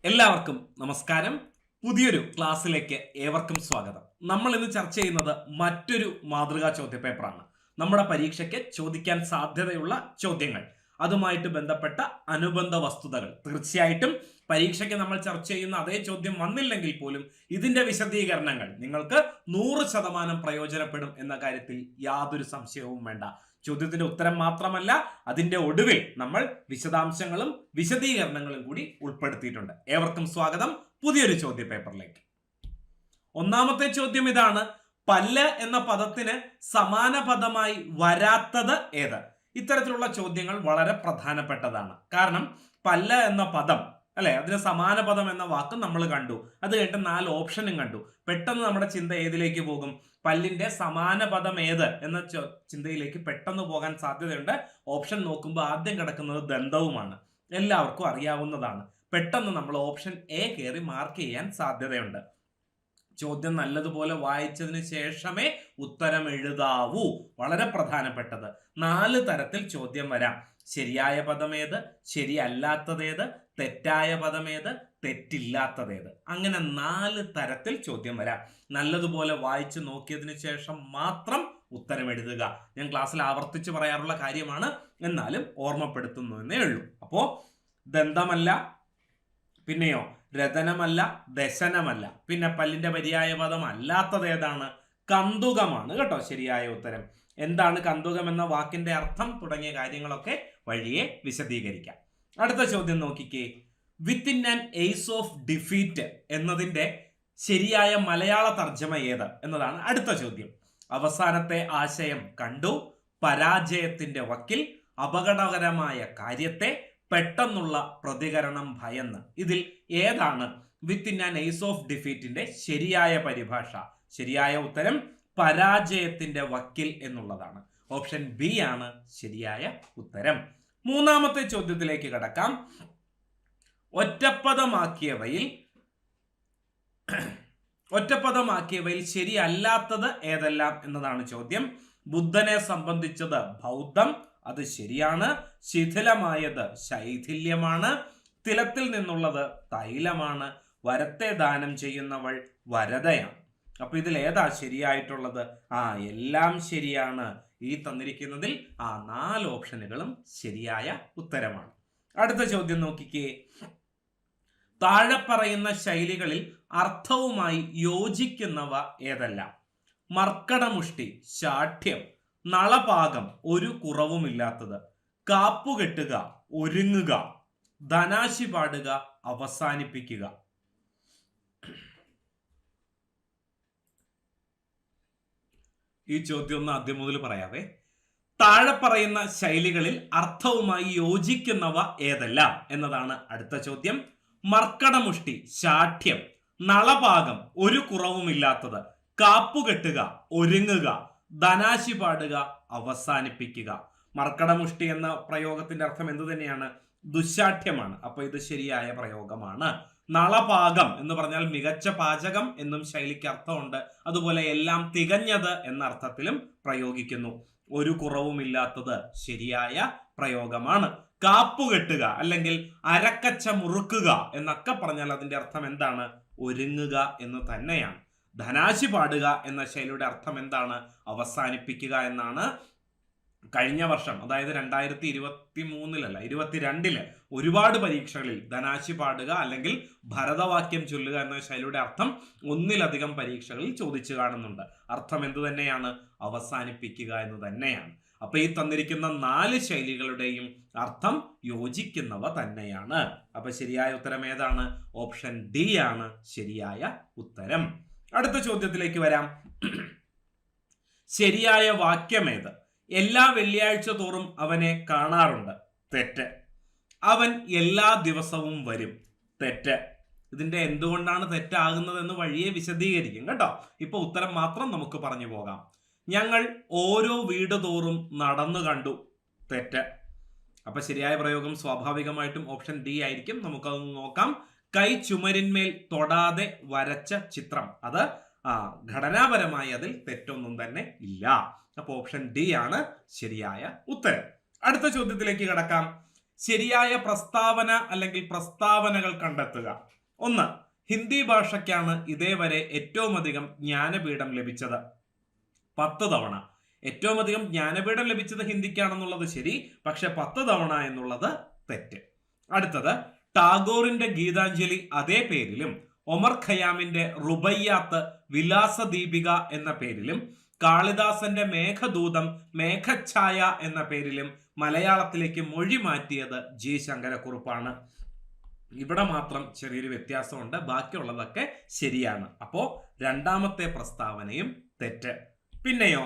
എല്ലാവർക്കും നമസ്കാരം. പുതിയൊരു ക്ലാസ്സിലേക്ക് ഏവർക്കും സ്വാഗതം. നമ്മൾ ഇന്ന് ചർച്ച ചെയ്യുന്നത് മറ്റൊരു മാതൃകാ ചോദ്യപേപ്പറാണ്. നമ്മുടെ പരീക്ഷയ്ക്ക് ചോദിക്കാൻ സാധ്യതയുള്ള ചോദ്യങ്ങൾ, അതുമായിട്ട് ബന്ധപ്പെട്ട അനുബന്ധ വസ്തുതകൾ. തീർച്ചയായിട്ടും പരീക്ഷയ്ക്ക് നമ്മൾ ചർച്ച ചെയ്യുന്ന അതേ ചോദ്യം വന്നില്ലെങ്കിൽ പോലും ഇതിന്റെ വിശദീകരണങ്ങൾ നിങ്ങൾക്ക് 100% പ്രയോജനപ്പെടും എന്ന കാര്യത്തിൽ യാതൊരു സംശയവും വേണ്ട. ചോദ്യത്തിന്റെ ഉത്തരം മാത്രമല്ല, അതിന്റെ ഒടുവിൽ നമ്മൾ വിശദാംശങ്ങളും വിശദീകരണങ്ങളും കൂടി ഉൾപ്പെടുത്തിയിട്ടുണ്ട്. ഏവർക്കും സ്വാഗതം പുതിയൊരു ചോദ്യ പേപ്പറിലേക്ക്. ഒന്നാമത്തെ ചോദ്യം ഇതാണ്: പല്ല് എന്ന പദത്തിന് സമാന പദമായി വരാത്തത് ഏത്? ഇത്തരത്തിലുള്ള ചോദ്യങ്ങൾ വളരെ പ്രധാനപ്പെട്ടതാണ്. കാരണം പല്ല് എന്ന പദം അല്ലെ, അതിന് സമാന പദം എന്ന വാക്ക് നമ്മൾ കണ്ടു, അത് കഴിഞ്ഞിട്ട് 4 ഓപ്ഷനും കണ്ടു. പെട്ടെന്ന് നമ്മുടെ ചിന്ത ഏതിലേക്ക് പോകും? പല്ലിന്റെ സമാന പദം ഏത് എന്ന ചിന്തയിലേക്ക് പെട്ടെന്ന് പോകാൻ സാധ്യതയുണ്ട്. ഓപ്ഷൻ നോക്കുമ്പോൾ ആദ്യം കിടക്കുന്നത് ദന്തവുമാണ്, എല്ലാവർക്കും അറിയാവുന്നതാണ്. പെട്ടെന്ന് നമ്മൾ ഓപ്ഷൻ എ കയറി മാർക്ക് ചെയ്യാൻ സാധ്യതയുണ്ട്. ചോദ്യം നല്ലതുപോലെ വായിച്ചതിന് ശേഷമേ ഉത്തരം എഴുതാവൂ. വളരെ പ്രധാനപ്പെട്ടത്. 4 തരത്തിൽ ചോദ്യം വരാം. ശരിയായ പദമേത്, ശരിയല്ലാത്തതേത്, തെറ്റായ പദമേത്, തെറ്റില്ലാത്തതേത്. അങ്ങനെ 4 തരത്തിൽ ചോദ്യം വരാം. നല്ലതുപോലെ വായിച്ചു നോക്കിയതിന് ശേഷം മാത്രം ഉത്തരം എഴുതുക. ഞാൻ ക്ലാസ്സിൽ ആവർത്തിച്ച് പറയാറുള്ള കാര്യമാണ്, എന്നാലും ഓർമ്മപ്പെടുത്തുന്നു എന്നേ ഉള്ളൂ. അപ്പോ ദന്തമല്ല, പിന്നെയോ രതനമല്ല, ദശനമല്ല, പിന്നെ പല്ലിന്റെ പര്യായ പദം അല്ലാത്തത് ഏതാണ്? കന്തുകമാണ് കേട്ടോ ശരിയായ ഉത്തരം. എന്താണ് കന്തുകം എന്ന വാക്കിന്റെ അർത്ഥം തുടങ്ങിയ കാര്യങ്ങളൊക്കെ വഴിയെ വിശദീകരിക്കാം. അടുത്ത ചോദ്യം നോക്കിക്കേ. Within an ace of defeat എന്നതിന്റെ ശരിയായ മലയാള തർജ്ജമ ഏത് എന്നതാണ് അടുത്ത ചോദ്യം. അവസാനത്തെ ആശയം കണ്ടു, പരാജയത്തിന്റെ വക്കിൽ, അപകടകരമായ കാര്യത്തെ, പെട്ടെന്നുള്ള പ്രതികരണം ഭയന്ന്. ഇതിൽ ഏതാണ് വിത്തിൻ ആൻ എയ്സ് ഓഫ് ഡിഫീറ്റിന്റെ ശരിയായ പരിഭാഷ? ശരിയായ ഉത്തരം പരാജയത്തിന്റെ വക്കിൽ എന്നുള്ളതാണ്. ഓപ്ഷൻ ബി ആണ് ശരിയായ ഉത്തരം. മൂന്നാമത്തെ ചോദ്യത്തിലേക്ക് കടക്കാം. ഒറ്റപ്പദമാക്കിയവയിൽ ശരിയല്ലാത്തത് ഏതെല്ലാം എന്നതാണ് ചോദ്യം. ബുദ്ധനെ സംബന്ധിച്ചത് ബൗദ്ധം, അത് ശരിയാണ്. ശിഥിലമായത് ശൈഥില്യമാണ്. തിലത്തിൽ നിന്നുള്ളത് തൈലമാണ്. വരത്തെ ദാനം ചെയ്യുന്നവൾ വരദയാണ്. അപ്പൊ ഇതിൽ ഏതാ ശരിയായിട്ടുള്ളത്? എല്ലാം ശരിയാണ്. ഈ തന്നിരിക്കുന്നതിൽ 4 ഓപ്ഷനുകളും ശരിയായ ഉത്തരമാണ്. അടുത്ത ചോദ്യം നോക്കിക്കേ. താഴെ പറയുന്ന ശൈലികളിൽ അർത്ഥവുമായി യോജിക്കുന്നവ ഏതെല്ലാം? മർക്കടമുഷ്ടി ശാഠ്യം, നളപാകം ഒരു കുറവുമില്ലാത്തത്, കാപ്പുകെട്ടുക ഒരുങ്ങുക, ധനാശി പാടുക അവസാനിപ്പിക്കുക. ഈ ചോദ്യം ഒന്ന് ആദ്യം മുതൽ പറയാവേ. താഴെ പറയുന്ന ശൈലികളിൽ അർത്ഥവുമായി യോജിക്കുന്നവ ഏതെല്ലാം എന്നതാണ് അടുത്ത ചോദ്യം. മർക്കടമുഷ്ടി ശാഠ്യം, നളപാകം ഒരു കുറവുമില്ലാത്തത്, കാപ്പുകെട്ടുക ഒരുങ്ങുക, ധനാശി പാടുക അവസാനിപ്പിക്കുക. മർക്കടമുഷ്ടി എന്ന പ്രയോഗത്തിന്റെ അർത്ഥം എന്ത് തന്നെയാണ്? ദുശാഠ്യമാണ്. അപ്പൊ ഇത് ശരിയായ പ്രയോഗമാണ്. നളപാകം എന്ന് പറഞ്ഞാൽ മികച്ച പാചകം എന്നും ശൈലിക്ക് അർത്ഥമുണ്ട്. അതുപോലെ എല്ലാം തികഞ്ഞത് എന്ന അർത്ഥത്തിലും പ്രയോഗിക്കുന്നു. ഒരു കുറവുമില്ലാത്തത് ശരിയായ പ്രയോഗമാണ്. കാപ്പുകെട്ടുക അല്ലെങ്കിൽ അരക്കച്ച മുറുക്കുക എന്നൊക്കെ പറഞ്ഞാൽ അതിന്റെ അർത്ഥം എന്താണ്? ഒരുങ്ങുക എന്ന് തന്നെയാണ്. ധനാശി പാടുക എന്ന ശൈലിയുടെ അർത്ഥം എന്താണ്? അവസാനിപ്പിക്കുക എന്നാണ്. കഴിഞ്ഞ വർഷം, അതായത് 2023 22 ഒരുപാട് പരീക്ഷകളിൽ ധനാശി പാടുക അല്ലെങ്കിൽ ഭരതവാക്യം ചൊല്ലുക എന്ന ശൈലിയുടെ അർത്ഥം ഒന്നിലധികം പരീക്ഷകളിൽ ചോദിച്ചു കാണുന്നുണ്ട്. അർത്ഥം എന്തു തന്നെയാണ്? അവസാനിപ്പിക്കുക എന്ന് തന്നെയാണ്. അപ്പൊ ഈ തന്നിരിക്കുന്ന 4 ശൈലികളുടെയും അർത്ഥം യോജിക്കുന്നവ തന്നെയാണ്. അപ്പൊ ശരിയായ ഉത്തരം ഏതാണ്? ഓപ്ഷൻ ഡി ആണ് ശരിയായ ഉത്തരം. അടുത്ത ചോദ്യത്തിലേക്ക് വരാം. ശരിയായ വാക്യമേത്? എല്ലാ വെള്ളിയാഴ്ച തോറും അവനെ കാണാറുണ്ട്. തെറ്റ്. അവൻ എല്ലാ ദിവസവും വരും. തെറ്റ്. ഇതിന്റെ എന്തുകൊണ്ടാണ് തെറ്റാകുന്നത് എന്ന് വഴിയെ വിശദീകരിക്കും കേട്ടോ. ഇപ്പൊ ഉത്തരം മാത്രം നമുക്ക് പറഞ്ഞു പോകാം. ഞങ്ങൾ ഓരോ വീട് തോറും നടന്നു കണ്ടു. തെറ്റ്. അപ്പൊ ശരിയായ പ്രയോഗം സ്വാഭാവികമായിട്ടും ഓപ്ഷൻ ഡി ആയിരിക്കും. നമുക്കതൊന്ന് നോക്കാം. കൈ ചുമരിന്മേൽ തൊടാതെ വരച്ച ചിത്രം, അത് ഘടനാപരമായി അതിൽ തെറ്റൊന്നും തന്നെ ഇല്ല. അപ്പൊ ഓപ്ഷൻ ഡി ആണ് ശരിയായ ഉത്തരം. അടുത്ത ചോദ്യത്തിലേക്ക് കടക്കാം. ശരിയായ പ്രസ്താവന അല്ലെങ്കിൽ പ്രസ്താവനകൾ കണ്ടെത്തുക. 1. ഹിന്ദി ഭാഷയ്ക്കാണ് ഇതേവരെ ഏറ്റവും അധികം ജ്ഞാനപീഠം ലഭിച്ചത് 10 തവണ. ഏറ്റവും അധികം ജ്ഞാനപീഠം ലഭിച്ചത് ഹിന്ദിക്കാണെന്നുള്ളത് ശരി, പക്ഷെ 10 തവണ എന്നുള്ളത് തെറ്റ്. അടുത്തത്, ടാഗോറിന്റെ ഗീതാഞ്ജലി അതേ പേരിലും ഒമർ ഖയാമിന്റെ റുബയ്യാത്ത് വിലാസദീപിക എന്ന പേരിലും കാളിദാസന്റെ മേഘദൂതം മേഘഛായ എന്ന പേരിലും മലയാളത്തിലേക്ക് മൊഴി മാറ്റിയത് ജി ശങ്കരക്കുറുപ്പാണ്. ഇവിടെ മാത്രം ചെറിയൊരു വ്യത്യാസമുണ്ട്, ബാക്കിയുള്ളതൊക്കെ ശരിയാണ്. അപ്പോ രണ്ടാമത്തെ പ്രസ്താവനയും തെറ്റ്. പിന്നെയോ,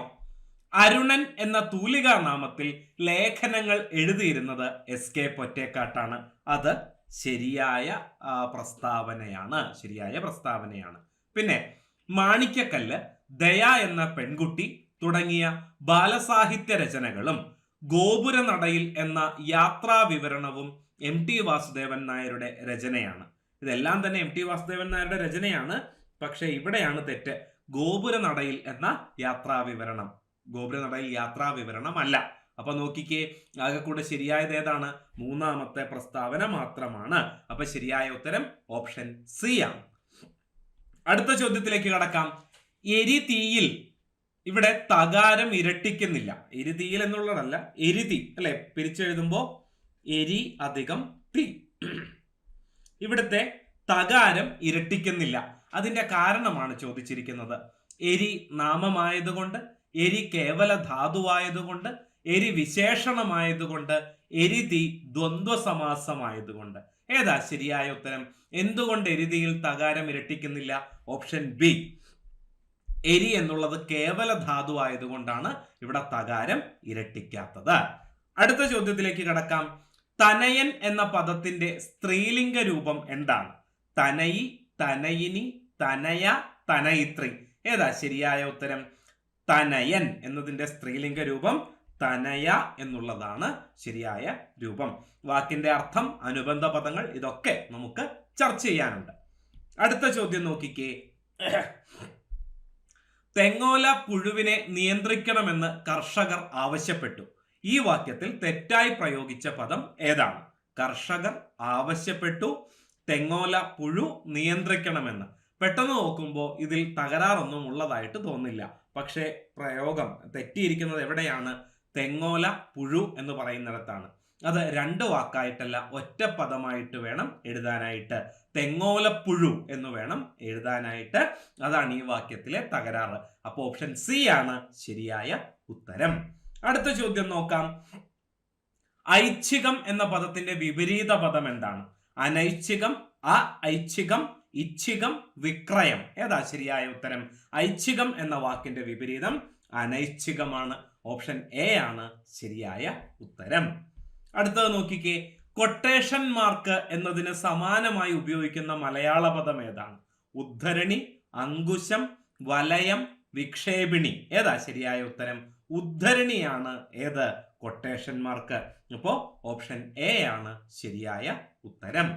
അരുണൻ എന്ന തൂലികാ നാമത്തിൽ ലേഖനങ്ങൾ എഴുതിയിരുന്നത് എസ് കെ പൊറ്റേക്കാട്ടാണ്. അത് ശരിയായ പ്രസ്താവനയാണ്. പിന്നെ മാണിക്യക്കല്ല്, ദയ എന്ന പെൺകുട്ടി തുടങ്ങിയ ബാലസാഹിത്യ രചനകളും ഗോപുരനടയിൽ എന്ന യാത്രാ വിവരണവും എം ടി വാസുദേവൻ നായരുടെ രചനയാണ്. ഇതെല്ലാം തന്നെ എം ടി വാസുദേവൻ നായരുടെ രചനയാണ്, പക്ഷെ ഇവിടെയാണ് തെറ്റ്. ഗോപുരനടയിൽ എന്ന യാത്രാവിവരണം ഗോപുരനടയിൽ യാത്രാവിവരണം അല്ല. അപ്പൊ നോക്കിക്കേ, ആകെ കൂടെ ശരിയായത് ഏതാണ്? മൂന്നാമത്തെ പ്രസ്താവന മാത്രമാണ്. അപ്പൊ ശരിയായ ഉത്തരം ഓപ്ഷൻ സി ആണ്. അടുത്ത ചോദ്യത്തിലേക്ക് കടക്കാം. എരിതീയിൽ, ഇവിടെ തകാരം ഇരട്ടിക്കുന്നില്ല. എരിതീയിൽ എന്നുള്ളതല്ല, എരിതി അല്ലെ, പിരിച്ചെഴുതുമ്പോ എരി അധികം തീ. ഇവിടുത്തെ തകാരം ഇരട്ടിക്കുന്നില്ല. അതിന്റെ കാരണമാണ് ചോദിച്ചിരിക്കുന്നത്. എരി നാമമായതുകൊണ്ട്, എരി കേവല ധാതുവായതുകൊണ്ട്, എരി വിശേഷണമായതുകൊണ്ട്, എരിതി ദ്വന്ദ്വ സമാസമായതുകൊണ്ട്. ഏതാ ശരിയായ ഉത്തരം? എന്തുകൊണ്ട് എരിതിയിൽ തകാരം ഇരട്ടിക്കുന്നില്ല? Option B. എരി എന്നുള്ളത് കേവല ധാതു ആയതുകൊണ്ടാണ് ഇവിടെ തകാരം ഇരട്ടിക്കാത്തത്. അടുത്ത ചോദ്യത്തിലേക്ക് കടക്കാം. തനയൻ എന്ന പദത്തിന്റെ സ്ത്രീലിംഗ രൂപം എന്താണ്? തനയി, തനയിനി, തനയ, തനയിത്രി. ഏതാ ശരിയായ ഉത്തരം? തനയൻ എന്നതിന്റെ സ്ത്രീലിംഗ രൂപം തനയ എന്നുള്ളതാണ് ശരിയായ രൂപം. വാക്കിന്റെ അർത്ഥം, അനുബന്ധ പദങ്ങൾ, ഇതൊക്കെ നമുക്ക് ചർച്ച ചെയ്യാനുണ്ട്. അടുത്ത ചോദ്യം നോക്കിക്കേ. തെങ്ങോല പുഴുവിനെ നിയന്ത്രിക്കണമെന്ന് കർഷകർ ആവശ്യപ്പെട്ടു. ഈ വാക്യത്തിൽ തെറ്റായി പ്രയോഗിച്ച പദം ഏതാണ്? കർഷകർ ആവശ്യപ്പെട്ടു തെങ്ങോല പുഴു നിയന്ത്രിക്കണമെന്ന്. പെട്ടെന്ന് നോക്കുമ്പോൾ ഇതിൽ തകരാറൊന്നും ഉള്ളതായിട്ട് തോന്നില്ല. പക്ഷേ പ്രയോഗം തെറ്റിയിരിക്കുന്നത് എവിടെയാണ്? തെങ്ങോല പുഴു എന്ന് പറയുന്നിടത്താണ്. അത് 2 വാക്കായിട്ടല്ല, ഒറ്റ പദമായിട്ട് വേണം എഴുതാനായിട്ട്. തെങ്ങോലപ്പുഴു എന്ന് വേണം എഴുതാനായിട്ട്. അതാണ് ഈ വാക്യത്തിലെ തകരാറ്. അപ്പോൾ ഓപ്ഷൻ സി ആണ് ശരിയായ ഉത്തരം. അടുത്ത ചോദ്യം നോക്കാം. ഐച്ഛികം എന്ന പദത്തിന്റെ വിപരീത പദം എന്താണ്? അനൈച്ഛികം, അഐച്ഛികം, ഇച്ഛികം, വിക്രയം. ഏതാ ശരിയായ ഉത്തരം? ഐച്ഛികം എന്ന വാക്കിന്റെ വിപരീതം അനൈച്ഛികമാണ്. ഓപ്ഷൻ എ ആണ് ശരിയായ ഉത്തരം. അടുത്തത് നോക്കിക്കേ. കൊട്ടേഷൻ മാർക്ക് എന്നതിന് സമാനമായി ഉപയോഗിക്കുന്ന മലയാള പദം ഏതാണ്? ഉദ്ധരണി, അങ്കുശം, വലയം, വിക്ഷേപിണി. ഏതാ ശരിയായ ഉത്തരം? ഉദ്ധരണിയാണ് ഏത്? Quotation mark. അപ്പോ ഓപ്ഷൻ എ ആണ് ശരിയായ ഉത്തരം.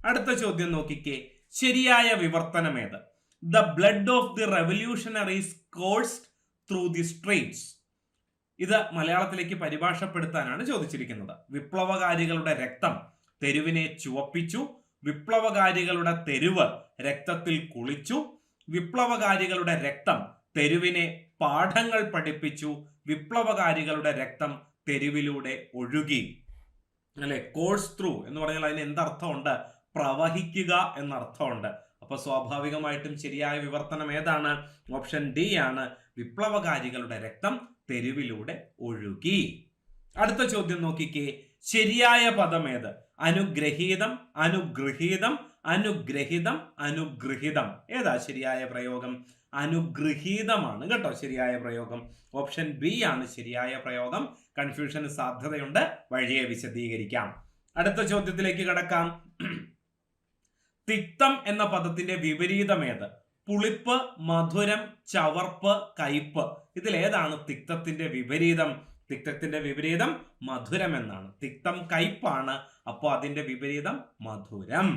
അടുത്ത ചോദ്യം നോക്കിക്കേ. ശരിയായ വിവർത്തനം ഏത്? The blood of the revolutionaries coursed through the streets. ഇത് മലയാളത്തിലേക്ക് പരിഭാഷപ്പെടുത്താനാണ് ചോദിച്ചിരിക്കുന്നത്. വിപ്ലവകാരികളുടെ രക്തം തെരുവിനെ ചുവപ്പിച്ചു, വിപ്ലവകാരികളുടെ തെരുവ് രക്തത്തിൽ കുളിച്ചു, വിപ്ലവകാരികളുടെ രക്തം തെരുവിനെ പാഠങ്ങൾ പഠിപ്പിച്ചു, വിപ്ലവകാരികളുടെ രക്തം തെരുവിലൂടെ ഒഴുകി. അല്ലെ, കോഴ്സ് ത്രൂ എന്ന് പറഞ്ഞാൽ അതിന് എന്തർത്ഥമുണ്ട്? പ്രവഹിക്കുക എന്നർത്ഥമുണ്ട്. അപ്പൊ സ്വാഭാവികമായിട്ടും ശരിയായ വിവർത്തനം ഏതാണ്? ഓപ്ഷൻ ഡി ആണ്. വിപ്ലവകാരികളുടെ രക്തം തെരുവിലൂടെ ഒഴുകി. അടുത്ത ചോദ്യം നോക്കിക്കേ. ശരിയായ പദം ഏത്? അനുഗ്രഹീതം, അനുഗൃഹീതം, അനുഗ്രഹിതം, അനുഗൃഹിതം. ഏതാ ശരിയായ പ്രയോഗം? അനുഗൃഹീതമാണ് കേട്ടോ ശരിയായ പ്രയോഗം. ഓപ്ഷൻ ബി ആണ് ശരിയായ പ്രയോഗം. കൺഫ്യൂഷന് സാധ്യതയുണ്ട്, വഴിയെ വിശദീകരിക്കാം. അടുത്ത ചോദ്യത്തിലേക്ക് കടക്കാം. തിക്തം എന്ന പദത്തിന്റെ വിപരീതം ഏത്? പുളിപ്പ്, മധുരം, ചവർപ്പ്, കയ്പ്. ഇതിലേതാണ് തിക്തത്തിന്റെ വിപരീതം? തിക്തത്തിന്റെ വിപരീതം മധുരം എന്നാണ്. തിക്തം കയ്പാണ്, അപ്പോൾ അതിന്റെ വിപരീതം മധുരം.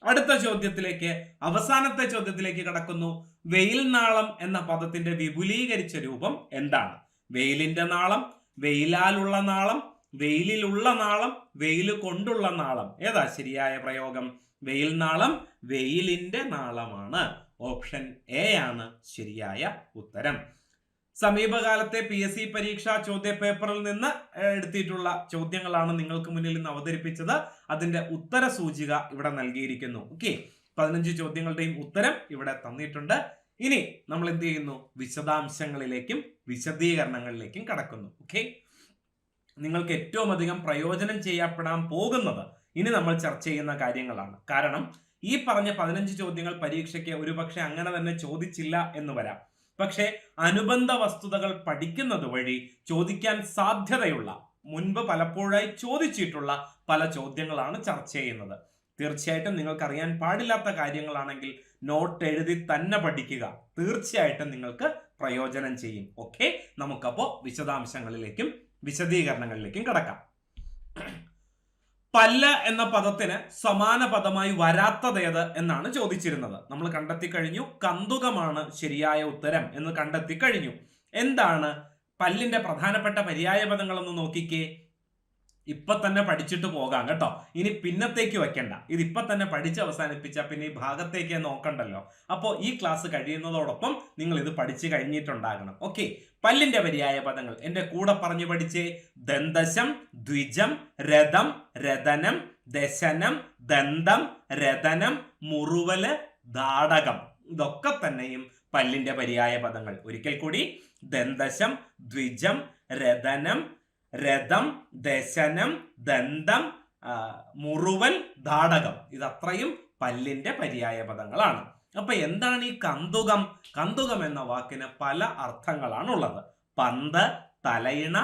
അടുത്ത ചോദ്യത്തിലേക്ക്, അവസാനത്തെ ചോദ്യത്തിലേക്ക് കടക്കുന്നു. വെയിൽ നാളം എന്ന പദത്തിന്റെ വിപുലീകരിച്ച രൂപം എന്താണ്? വെയിലിന്റെ നാളം, വെയിലാലുള്ള നാളം, വെയിലിലുള്ള നാളം, വെയിൽ കൊണ്ടുള്ള നാളം. ഏതാ ശരിയായ പ്രയോഗം? വെയിൽ നാളം വെയിലിന്റെ നാളമാണ്. ഓപ്ഷൻ എ ആണ് ശരിയായ ഉത്തരം. സമീപകാലത്തെ PSC പരീക്ഷാ ചോദ്യ പേപ്പറിൽ നിന്ന് എടുത്തിട്ടുള്ള ചോദ്യങ്ങളാണ് നിങ്ങൾക്ക് മുന്നിൽ ഇന്ന് അവതരിപ്പിച്ചത്. അതിന്റെ ഉത്തര സൂചിക ഇവിടെ നൽകിയിരിക്കുന്നു. ഓക്കെ, 15 ചോദ്യങ്ങളുടെയും ഉത്തരം ഇവിടെ തന്നിട്ടുണ്ട്. ഇനി നമ്മൾ എന്ത് ചെയ്യുന്നു? വിശദാംശങ്ങളിലേക്കും വിശദീകരണങ്ങളിലേക്കും കടക്കുന്നു. ഓക്കെ, നിങ്ങൾക്ക് ഏറ്റവും അധികം പ്രയോജനം ചെയ്യപ്പെടാൻ പോകുന്നത് ഇനി നമ്മൾ ചർച്ച ചെയ്യുന്ന കാര്യങ്ങളാണ്. കാരണം ഈ പറഞ്ഞ 15 ചോദ്യങ്ങൾ പരീക്ഷയ്ക്ക് ഒരുപക്ഷെ അങ്ങനെ തന്നെ ചോദിച്ചില്ല എന്ന് വരാം. പക്ഷേ അനുബന്ധ വസ്തുതകൾ പഠിക്കുന്നത് വഴി ചോദിക്കാൻ സാധ്യതയുള്ള, മുൻപ് പലപ്പോഴായി ചോദിച്ചിട്ടുള്ള പല ചോദ്യങ്ങളാണ് ചർച്ച ചെയ്യുന്നത്. തീർച്ചയായിട്ടും നിങ്ങൾക്ക് അറിയാൻ പാടില്ലാത്ത കാര്യങ്ങളാണെങ്കിൽ നോട്ട് എഴുതി തന്നെ പഠിക്കുക. തീർച്ചയായിട്ടും നിങ്ങൾക്ക് പ്രയോജനം ചെയ്യും. ഓക്കെ, നമുക്കപ്പോ വിശദാംശങ്ങളിലേക്കും വിശദീകരണങ്ങളിലേക്കും കടക്കാം. പല്ല് എന്ന പദത്തിന് സമാന പദമായി വരാത്തതേത് എന്നാണ് ചോദിച്ചിരുന്നത്. നമ്മൾ കണ്ടെത്തി കഴിഞ്ഞു. കന്തുകമാണ് ശരിയായ ഉത്തരം എന്ന് കണ്ടെത്തി കഴിഞ്ഞു. എന്താണ് പല്ലിന്റെ പ്രധാനപ്പെട്ട പര്യായ പദങ്ങളെന്ന് നോക്കിക്കേ. ഇപ്പൊ തന്നെ പഠിച്ചിട്ട് പോകാം കേട്ടോ. ഇനി പിന്നത്തേക്ക് വെക്കണ്ട. ഇത് ഇപ്പൊ തന്നെ പഠിച്ച് അവസാനിപ്പിച്ച പിന്നെ ഈ ഭാഗത്തേക്ക് നോക്കണ്ടല്ലോ. അപ്പോൾ ഈ ക്ലാസ് കഴിയുന്നതോടൊപ്പം നിങ്ങൾ ഇത് പഠിച്ചു കഴിഞ്ഞിട്ടുണ്ടാകണം. ഓക്കെ, പല്ലിന്റെ പര്യായ പദങ്ങൾ എന്റെ കൂടെ പറഞ്ഞു പഠിച്ചേ. ദന്തശം, ദ്വിജം, രഥം, രതനം, ദശനം, ദന്തം, രതനം, മുറുവല്, ദാടകം. ഇതൊക്കെ തന്നെയും പല്ലിന്റെ പര്യായ പദങ്ങൾ. ഒരിക്കൽ കൂടി, ദന്തശം, ദ്വിജം, രതനം, രഥം, ദശനം, ദന്തം, മുറുവൽ, ദാടകം. ഇതത്രയും പല്ലിന്റെ പര്യായ പദങ്ങളാണ്. അപ്പൊ എന്താണ് ഈ കന്തുകം? കന്തുകം എന്ന വാക്കിന് പല അർത്ഥങ്ങളാണ് ഉള്ളത്. പന്ത്, തലയിണ,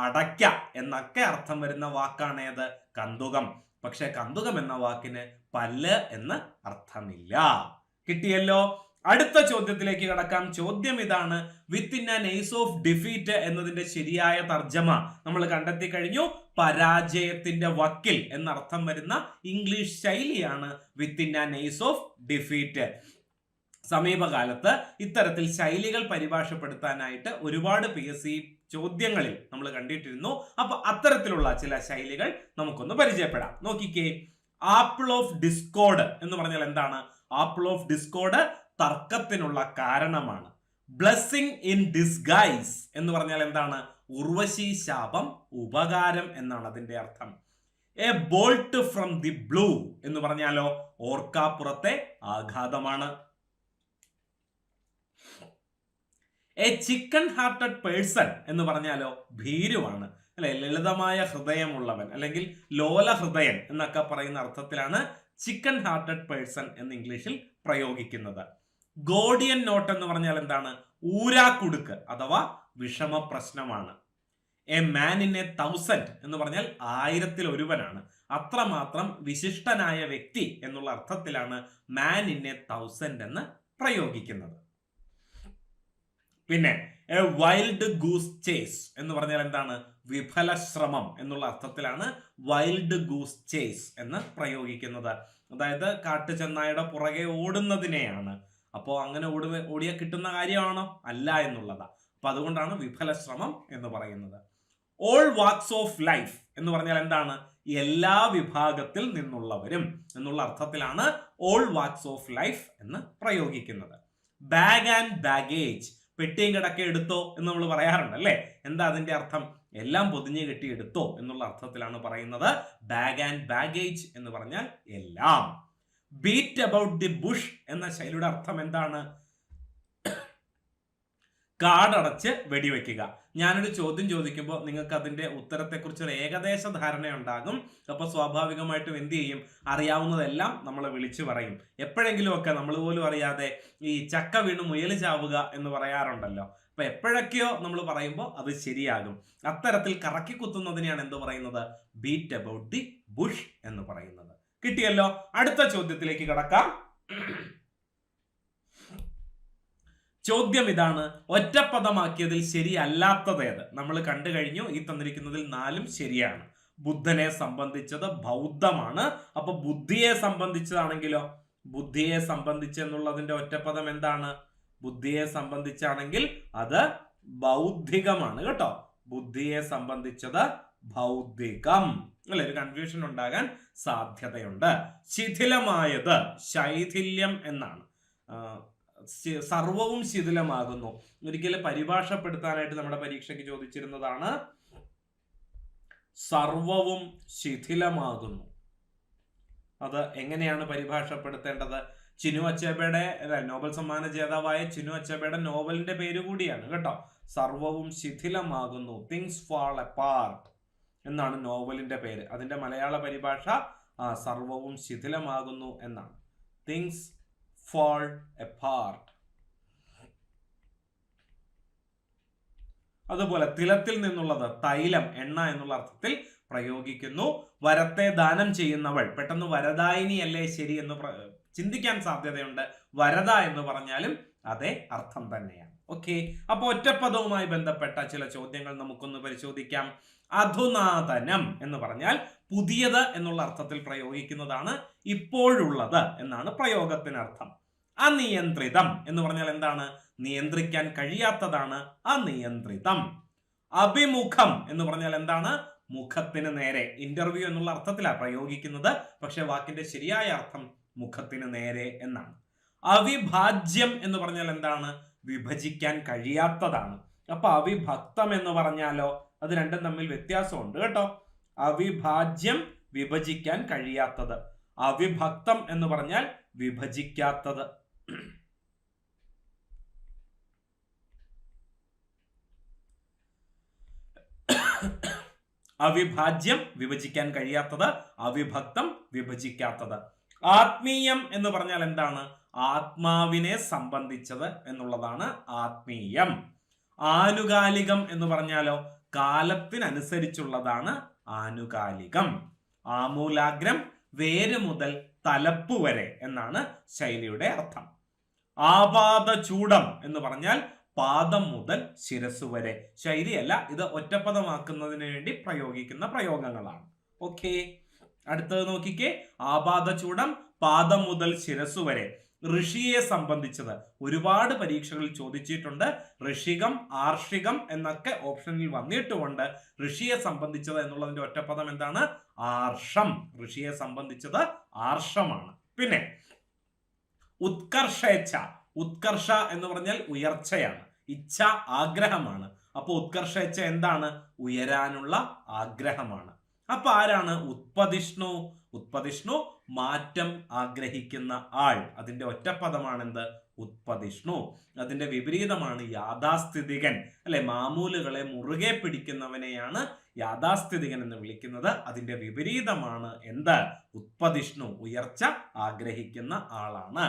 അടയ്ക്ക എന്നൊക്കെ അർത്ഥം വരുന്ന വാക്കാണ് ഏത്? കന്തുകം. പക്ഷെ കന്തുകം എന്ന വാക്കിന് പല്ല് എന്ന് അർത്ഥമില്ല. കിട്ടിയല്ലോ. അടുത്ത ചോദ്യത്തിലേക്ക് കടക്കാം. ചോദ്യം ഇതാണ്. Within an ace of defeat എന്നതിന്റെ ശരിയായ തർജ്ജമ നമ്മൾ കണ്ടെത്തി കഴിഞ്ഞു. പരാജയത്തിന്റെ വക്കിൽ എന്നർത്ഥം വരുന്ന ഇംഗ്ലീഷ് ശൈലിയാണ് within an ace of defeat. സമീപകാലത്ത് ഇത്തരത്തിൽ ശൈലികൾ പരിഭാഷപ്പെടുത്താനായിട്ട് ഒരുപാട് PSC ചോദ്യങ്ങളിൽ നമ്മൾ കണ്ടിട്ടിരുന്നു. അപ്പൊ അത്തരത്തിലുള്ള ചില ശൈലികൾ നമുക്കൊന്ന് പരിചയപ്പെടാം. നോക്കിക്കേ. ആപ്പിൾ ഓഫ് ഡിസ്കോർഡ് എന്ന് പറഞ്ഞാൽ എന്താണ്? ആപ്പിൾ ഓഫ് ഡിസ്കോർഡ് തർക്കത്തിനുള്ള കാരണമാണ്. ബ്ലെസ്സിങ് ഇൻ ഡിസ്ഗൈസ് എന്ന് പറഞ്ഞാൽ എന്താണ്? ഉർവശി ശാപം ഉപകാരം എന്നാണ് അതിന്റെ അർത്ഥം. A bolt from the blue എന്ന് പറഞ്ഞാലോ ഓർക്കാപ്പുറത്തെ ആഘാതമാണ്. എ ചിക്കൻ ഹാർട്ടഡ് പേഴ്സൺ എന്ന് പറഞ്ഞാലോ ഭീരുവാണ്, അല്ലെ? ലളിതമായ ഹൃദയമുള്ളവൻ അല്ലെങ്കിൽ ലോല ഹൃദയൻ എന്നൊക്കെ പറയുന്ന അർത്ഥത്തിലാണ് ചിക്കൻ ഹാർട്ടഡ് പേഴ്സൺ എന്ന് ഇംഗ്ലീഷിൽ പ്രയോഗിക്കുന്നത്. ഗോഡിയൻ നോട്ട് എന്ന് പറഞ്ഞാൽ എന്താണ്? ഊരാക്കുടുക്ക് അഥവാ വിഷമ പ്രശ്നമാണ്. എ മാൻ ഇൻ എ 1000 എന്ന് പറഞ്ഞാൽ 1000-ൽ ഒരുവനാണ്. അത്രമാത്രം വിശിഷ്ടനായ വ്യക്തി എന്നുള്ള അർത്ഥത്തിലാണ് മാൻ ഇൻ എ 1000 എന്ന് പ്രയോഗിക്കുന്നത്. പിന്നെ എ വൈൽഡ് ഗൂസ് ചേസ് എന്ന് പറഞ്ഞാൽ എന്താണ്? വിഫല ശ്രമം എന്നുള്ള അർത്ഥത്തിലാണ് വൈൽഡ് ഗൂസ് ചേസ് എന്ന് പ്രയോഗിക്കുന്നത്. അതായത് കാട്ടുചെന്നായുടെ പുറകെ ഓടുന്നതിനെയാണ്. അപ്പോൾ അങ്ങനെ ഓടിയ കിട്ടുന്ന കാര്യമാണോ? അല്ല എന്നുള്ളതാ. അപ്പൊ അതുകൊണ്ടാണ് വിഫല ശ്രമം എന്ന് പറയുന്നത്. ഓൾ വാക്സ് ഓഫ് ലൈഫ് എന്ന് പറഞ്ഞാൽ എന്താണ്? എല്ലാ വിഭാഗത്തിൽ നിന്നുള്ളവരും എന്നുള്ള അർത്ഥത്തിലാണ് ഓൾ വാക്സ് ഓഫ് ലൈഫ് എന്ന് പ്രയോഗിക്കുന്നത്. ബാഗ് ആൻഡ് ബാഗേജ്, പെട്ടിയും കിടക്കെ എടുത്തോ എന്ന് നമ്മൾ പറയാറുണ്ട് അല്ലേ? എന്താ അതിന്റെ അർത്ഥം? എല്ലാം പൊതിഞ്ഞു കെട്ടി എടുത്തോ എന്നുള്ള അർത്ഥത്തിലാണ് പറയുന്നത്. ബാഗ് ആൻഡ് ബാഗേജ് എന്ന് പറഞ്ഞാൽ എല്ലാം. ബീറ്റ് അബൌട്ട് ദി ബുഷ് എന്ന ശൈലിയുടെ അർത്ഥം എന്താണ്? കാടടച്ച് വെടിവെക്കുക. ഞാനൊരു ചോദ്യം ചോദിക്കുമ്പോൾ നിങ്ങൾക്ക് അതിന്റെ ഉത്തരത്തെക്കുറിച്ച് ഒരു ഏകദേശ ധാരണയുണ്ടാകും. അപ്പൊ സ്വാഭാവികമായിട്ടും എന്ത് ചെയ്യും? അറിയാവുന്നതെല്ലാം നമ്മൾ വിളിച്ചു പറയും. എപ്പോഴെങ്കിലും ഒക്കെ നമ്മൾ പോലും അറിയാതെ ഈ ചക്ക വീണ് മുയൽ ചാവുക എന്ന് പറയാറുണ്ടല്ലോ. അപ്പൊ എപ്പോഴൊക്കെയോ നമ്മൾ പറയുമ്പോൾ അത് ശരിയാകും. അത്തരത്തിൽ കറക്കി കുത്തുന്നതിനെയാണ് എന്ത് പറയുന്നത്? ബീറ്റ് അബൌട്ട് ദി ബുഷ് എന്ന് പറയുന്നത്. കിട്ടിയല്ലോ. അടുത്ത ചോദ്യത്തിലേക്ക് കടക്കാം. ചോദ്യം ഇതാണ്. ഒറ്റപ്പദമാക്കിയതിൽ ശരിയല്ലാത്തതേത്? നമ്മൾ കണ്ടു കഴിഞ്ഞു. ഈ തന്നിരിക്കുന്നതിൽ 4ഉം ശരിയാണ്. ബുദ്ധനെ സംബന്ധിച്ചത് ബൗദ്ധമാണ്. അപ്പൊ ബുദ്ധിയെ സംബന്ധിച്ചതാണെങ്കിലോ? ബുദ്ധിയെ സംബന്ധിച്ച് എന്നുള്ളതിന്റെ ഒറ്റപ്പദം എന്താണ്? ബുദ്ധിയെ സംബന്ധിച്ചാണെങ്കിൽ അത് ബൗദ്ധികമാണ് കേട്ടോ. ബുദ്ധിയെ സംബന്ധിച്ചത് ഭൗതികം. അല്ലെ, ഒരു കൺഫ്യൂഷൻ ഉണ്ടാകാൻ സാധ്യതയുണ്ട്. ശിഥിലമായത് ശൈഥില്യം എന്നാണ്. സർവവും ശിഥിലമാകുന്നു. ഒരിക്കലും പരിഭാഷപ്പെടുത്താനായിട്ട് നമ്മുടെ പരീക്ഷയ്ക്ക് ചോദിച്ചിരുന്നതാണ്. സർവവും ശിഥിലമാകുന്നു. അത് എങ്ങനെയാണ് പരിഭാഷപ്പെടുത്തേണ്ടത്? ചിനു അച്ചേബയുടെ നോബൽ സമ്മാന ജേതാവായ ചിനു അച്ചേബയുടെ നോവലിന്റെ പേര് കൂടിയാണ് കേട്ടോ. സർവവും ശിഥിലമാകുന്നു, തിങ്സ് ഫാൾ അപ്പാർട്ട് എന്നാണ് നോവലിന്റെ പേര്. അതിന്റെ മലയാള പരിഭാഷ സർവവും ശിഥിലമാകുന്നു എന്നാണ്. Things fall apart. അതുപോലെ തിലത്തിൽ നിന്നുള്ളത് തൈലം, എണ്ണ എന്നുള്ള അർത്ഥത്തിൽ പ്രയോഗിക്കുന്നു. വരത്തെ ദാനം ചെയ്യുന്നവൾ, പെട്ടെന്ന് വരദായിനി അല്ലേ ശരി എന്ന് ചിന്തിക്കാൻ സാധ്യതയുണ്ട്. വരദ എന്ന് പറഞ്ഞാലും അതേ അർത്ഥം തന്നെയാണ്. ഓക്കെ, അപ്പൊ ഒറ്റപ്പദവുമായി ബന്ധപ്പെട്ട ചില ചോദ്യങ്ങൾ നമുക്കൊന്ന് പരിശോധിക്കാം. അധുനാതനം എന്ന് പറഞ്ഞാൽ പുതിയത് എന്നുള്ള അർത്ഥത്തിൽ പ്രയോഗിക്കുന്നതാണ്. ഇപ്പോഴുള്ളത് എന്നാണ് പ്രയോഗത്തിനർത്ഥം. അനിയന്ത്രിതം എന്ന് പറഞ്ഞാൽ എന്താണ്? നിയന്ത്രിക്കാൻ കഴിയാത്തതാണ് അനിയന്ത്രിതം. അഭിമുഖം എന്ന് പറഞ്ഞാൽ എന്താണ്? മുഖത്തിന് നേരെ. ഇന്റർവ്യൂ എന്നുള്ള അർത്ഥത്തിലാണ് പ്രയോഗിക്കുന്നത്, പക്ഷെ വാക്കിന്റെ ശരിയായ അർത്ഥം മുഖത്തിന് നേരെ എന്നാണ്. അവിഭാജ്യം എന്ന് പറഞ്ഞാൽ എന്താണ്? വിഭജിക്കാൻ കഴിയാത്തതാണ്. അപ്പൊ അവിഭക്തം എന്ന് പറഞ്ഞാലോ? അത് രണ്ടും തമ്മിൽ വ്യത്യാസമുണ്ട് കേട്ടോ. അവിഭാജ്യം വിഭജിക്കാൻ കഴിയാത്തത്, അവിഭക്തം എന്ന് പറഞ്ഞാൽ വിഭജിക്കാത്തത്. അവിഭാജ്യം വിഭജിക്കാൻ കഴിയാത്തത്, അവിഭക്തം വിഭജിക്കാത്തത്. ആത്മീയം എന്ന് പറഞ്ഞാൽ എന്താണ്? ആത്മാവിനെ സംബന്ധിച്ചത് എന്നുള്ളതാണ് ആത്മീയം. ആനുകാലികം എന്ന് പറഞ്ഞാലോ? കാലത്തിനനുസരിച്ചുള്ളതാണ് ആനുകാലികം. ആമൂലാഗ്രം, വേര് മുതൽ തലപ്പ് വരെ എന്നാണ് ശൈലിയുടെ അർത്ഥം. ആപാദചൂഡം എന്ന് പറഞ്ഞാൽ പാദം മുതൽ ശിരസ് വരെ. ശൈലിയല്ല, ഇത് ഒറ്റപ്പദമാക്കുന്നതിന് വേണ്ടി പ്രയോഗിക്കുന്ന പ്രയോഗങ്ങളാണ്. ഓക്കെ, അടുത്തത് നോക്കിക്കേ. ആപാദചൂഡം, പാദം മുതൽ ശിരസ് വരെ. ഋഷിയെ സംബന്ധിച്ചത് ഒരുപാട് പരീക്ഷകളിൽ ചോദിച്ചിട്ടുണ്ട്. ഋഷികം, ആർഷികം എന്നൊക്കെ ഓപ്ഷനിൽ വന്നിട്ടുമുണ്ട്. ഋഷിയെ സംബന്ധിച്ചത് എന്നുള്ളതിന്റെ ഒറ്റപ്പദം എന്താണ്? ആർഷം. ഋഷിയെ സംബന്ധിച്ചത് ആർഷമാണ്. പിന്നെ ഉത്കർഷേച്ഛ. ഉത്കർഷ എന്ന് പറഞ്ഞാൽ ഉയർച്ചയാണ്. ഇച്ഛ ആഗ്രഹമാണ്. അപ്പൊ ഉത്കർഷേച്ഛ എന്താണ്? ഉയരാനുള്ള ആഗ്രഹമാണ്. അപ്പൊ ആരാണ് ഉത്പതിഷ്ണു? ഉത്പതിഷ്ണു മാറ്റം ആഗ്രഹിക്കുന്ന ആൾ. അതിന്റെ ഒറ്റപ്പദമാണെന്ത്? ഉത്പതിഷ്ണു. അതിന്റെ വിപരീതമാണ് യാഥാസ്ഥിതികൻ. അല്ലെ, മാമൂലുകളെ മുറുകെ പിടിക്കുന്നവനെയാണ് യാഥാസ്ഥിതികൻ എന്ന് വിളിക്കുന്നത്. അതിന്റെ വിപരീതമാണ് എന്ത്? ഉത്പതിഷ്ണു. ഉയർച്ച ആഗ്രഹിക്കുന്ന ആളാണ്.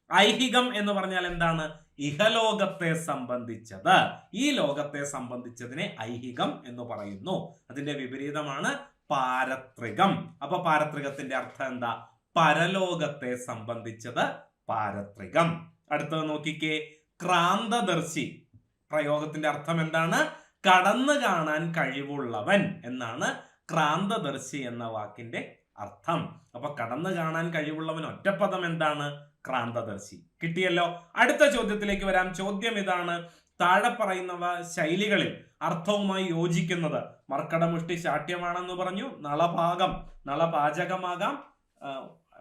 ഐഹികം എന്ന് പറഞ്ഞാൽ എന്താണ്? ഇഹലോകത്തെ സംബന്ധിച്ചത്. ഈ ലോകത്തെ സംബന്ധിച്ചതിനെ ഐഹികം എന്ന് പറയുന്നു. അതിന്റെ വിപരീതമാണ് പാരത്രികം. അപ്പൊ പാരത്രികത്തിന്റെ അർത്ഥം എന്താ? പരലോകത്തെ സംബന്ധിച്ചത് പാരത്രികം. അടുത്തത് നോക്കിക്കേ. ക്രാന്തദർശി. പ്രയോഗത്തിന്റെ അർത്ഥം എന്താണ്? കടന്നു കാണാൻ കഴിവുള്ളവൻ എന്നാണ് ക്രാന്തദർശി എന്ന വാക്കിന്റെ അർത്ഥം. അപ്പൊ കടന്നു കാണാൻ കഴിവുള്ളവൻ ഒറ്റപ്പദം എന്താണ്? ക്രാന്തദർശി. കിട്ടിയല്ലോ. അടുത്ത ചോദ്യത്തിലേക്ക് വരാം. ചോദ്യം ഇതാണ്. താഴെ പറയുന്നവ ശൈലികളിൽ അർത്ഥവുമായി യോജിക്കുന്നത്. മർക്കടമുഷ്ടി ശാഠ്യമാണെന്ന് പറഞ്ഞു. നളഭാഗം, നളപാചകമാകാം,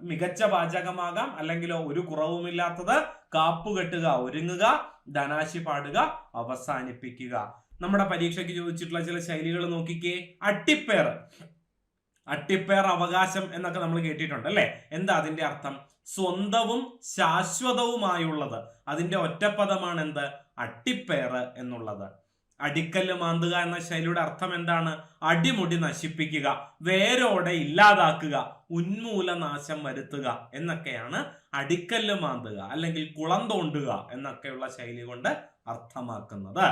മികച്ച പാചകമാകാം, അല്ലെങ്കിലോ ഒരു കുറവുമില്ലാത്തത്, കാപ്പുകെട്ടുക, ഒരുങ്ങുക, ധനാശി പാടുക, അവസാനിപ്പിക്കുക. നമ്മുടെ പരീക്ഷയ്ക്ക് ചോദിച്ചിട്ടുള്ള ചില ശൈലികൾ നോക്കിക്കേ. അട്ടിപ്പേർ. അട്ടിപ്പേർ അവകാശം എന്നൊക്കെ നമ്മൾ കേട്ടിട്ടുണ്ട് അല്ലെ? എന്താ അതിന്റെ അർത്ഥം? സ്വന്തവും ശാശ്വതവുമായുള്ളത്. അതിന്റെ ഒറ്റപ്പദമാണ് എന്ത്? അട്ടിപ്പേർ എന്നുള്ളത്. അടിക്കല്ല് മാന്തുക എന്ന ശൈലിയുടെ അർത്ഥം എന്താണ്? അടിമുടി നശിപ്പിക്കുക, വേരോടെ ഇല്ലാതാക്കുക, ഉന്മൂലനാശം വരുത്തുക എന്നൊക്കെയാണ് അടിക്കല്ല് മാന്തുക അല്ലെങ്കിൽ കുളം തോണ്ടുക എന്നൊക്കെയുള്ള ശൈലി കൊണ്ട് അർത്ഥമാക്കുന്നത്.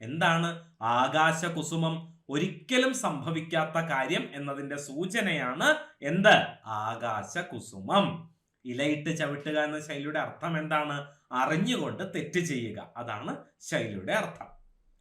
എന്താണ്? ആകാശകുസുമം. ഒരിക്കലും സംഭവിക്കാത്ത കാര്യം എന്നതിന്റെ സൂചനയാണ് എന്ത്? ആകാശകുസുമം. ഇലയിട്ട് ചവിട്ടുക എന്ന ശൈലിയുടെ അർത്ഥം എന്താണ്? അറിഞ്ഞുകൊണ്ട് തെറ്റ് ചെയ്യുക. അതാണ് ശൈലിയുടെ അർത്ഥം.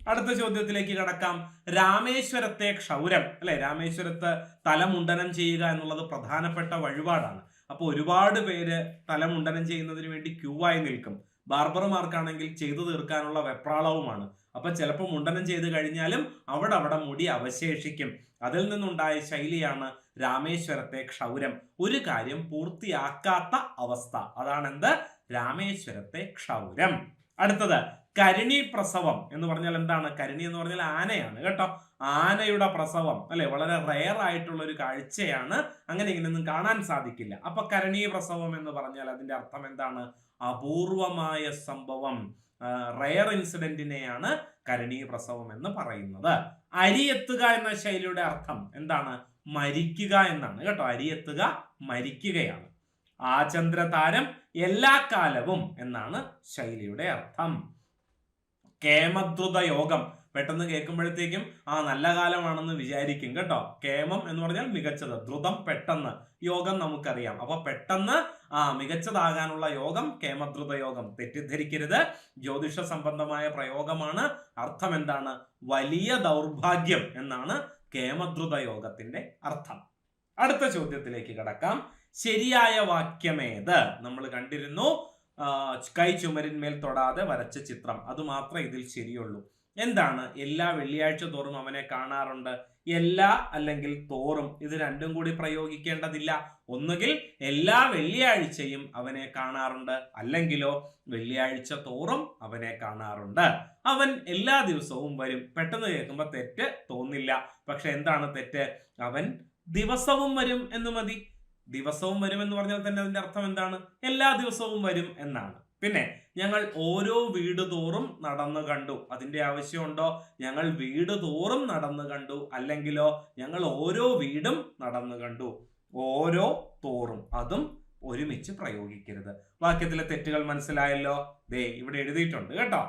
അടുത്ത ചോദ്യത്തിലേക്ക് കടക്കാം. രാമേശ്വരത്തെ ക്ഷൗരം. അല്ലെ, രാമേശ്വരത്ത് തലമുണ്ടനം ചെയ്യുക എന്നുള്ളത് പ്രധാനപ്പെട്ട വഴിപാടാണ്. അപ്പൊ ഒരുപാട് പേര് തലമുണ്ടനം ചെയ്യുന്നതിന് വേണ്ടി ക്യൂ ആയി നിൽക്കും. ബാർബർമാർക്കാണെങ്കിൽ ചെയ്തു തീർക്കാനുള്ള വെപ്രാളവുമാണ്. അപ്പൊ ചിലപ്പോൾ മുണ്ടനം ചെയ്ത് കഴിഞ്ഞാലും അവിടെ മുടി അവശേഷിക്കും. അതിൽ നിന്നുണ്ടായ ശൈലിയാണ് രാമേശ്വരത്തെ ക്ഷൗരം. ഒരു കാര്യം പൂർത്തിയാക്കാത്ത അവസ്ഥ, അതാണെന്ത്? രാമേശ്വരത്തെ ക്ഷൗരം. അടുത്തത് കരിണി പ്രസവം എന്ന് പറഞ്ഞാൽ എന്താണ്? കരിണി എന്ന് പറഞ്ഞാൽ ആനയാണ് കേട്ടോ. ആനയുടെ പ്രസവം അല്ലെ, വളരെ റെയർ ആയിട്ടുള്ള ഒരു കാഴ്ചയാണ്. അങ്ങനെ ഇങ്ങനെയൊന്നും കാണാൻ സാധിക്കില്ല. അപ്പൊ കരണീ പ്രസവം എന്ന് പറഞ്ഞാൽ അതിന്റെ അർത്ഥം എന്താണ്? അപൂർവമായ സംഭവം, റെയർ ഇൻസിഡന്റിനെയാണ് കരണീ പ്രസവം എന്ന് പറയുന്നത്. അരിയെത്തുക എന്ന ശൈലിയുടെ അർത്ഥം എന്താണ്? മരിക്കുക എന്നാണ് കേട്ടോ. അരിയെത്തുക മരിക്കുകയാണ്. ആചന്ദ്രതാരം എല്ലാ കാലവും എന്നാണ് ശൈലിയുടെ അർത്ഥം. കേമദ്രുത യോഗം പെട്ടെന്ന് കേൾക്കുമ്പോഴത്തേക്കും നല്ല കാലമാണെന്ന് വിചാരിക്കും കേട്ടോ. കേമം എന്ന് പറഞ്ഞാൽ മികച്ചത്, ദ്രുതം പെട്ടെന്ന്, യോഗം നമുക്കറിയാം. അപ്പൊ പെട്ടെന്ന് മികച്ചതാകാനുള്ള യോഗം കേമദ്രുത യോഗം. തെറ്റിദ്ധരിക്കരുത്, ജ്യോതിഷ സംബന്ധമായ പ്രയോഗമാണ്. അർത്ഥം എന്താണ്? വലിയ ദൗർഭാഗ്യം എന്നാണ് കേമദ്രുത യോഗത്തിന്റെ അർത്ഥം. അടുത്ത ചോദ്യത്തിലേക്ക് കടക്കാം. ശരിയായ വാക്യമേത്? നമ്മൾ കണ്ടിരുന്നു കൈ ചുമരിന്മേൽ തൊടാതെ വരച്ച ചിത്രം, അത് മാത്രമേ ഇതിൽ ശരിയുള്ളൂ. എന്താണ്? എല്ലാ വെള്ളിയാഴ്ച തോറും അവനെ കാണാറുണ്ട്. എല്ലാ അല്ലെങ്കിൽ തോറും, ഇത് രണ്ടും കൂടി പ്രയോഗിക്കേണ്ടതില്ല. ഒന്നുകിൽ എല്ലാ വെള്ളിയാഴ്ചയും അവനെ കാണാറുണ്ട്, അല്ലെങ്കിലോ വെള്ളിയാഴ്ച തോറും അവനെ കാണാറുണ്ട്. അവൻ എല്ലാ ദിവസവും വരും. പെട്ടെന്ന് കേൾക്കുമ്പോൾ തെറ്റ് തോന്നില്ല, പക്ഷെ എന്താണ് തെറ്റ്? അവൻ ദിവസവും വരും എന്ന് മതി. ദിവസവും വരും എന്ന് പറഞ്ഞാൽ തന്നെ അതിന്റെ അർത്ഥം എന്താണ്? എല്ലാ ദിവസവും വരും എന്നാണ്. പിന്നെ ഞങ്ങൾ ഓരോ വീട് തോറും നടന്നു കണ്ടു, അതിന്റെ ആവശ്യമുണ്ടോ? ഞങ്ങൾ വീട് തോറും നടന്നു കണ്ടു, അല്ലെങ്കിലോ ഞങ്ങൾ ഓരോ വീടും നടന്നു കണ്ടു. ഓരോ തോറും, അതും ഒരുമിച്ച് പ്രയോഗിക്കരുത്. വാക്യത്തിലെ തെറ്റുകൾ മനസ്സിലായല്ലോ? ദേ ഇവിടെ എഴുതിയിട്ടുണ്ട് കേട്ടോ.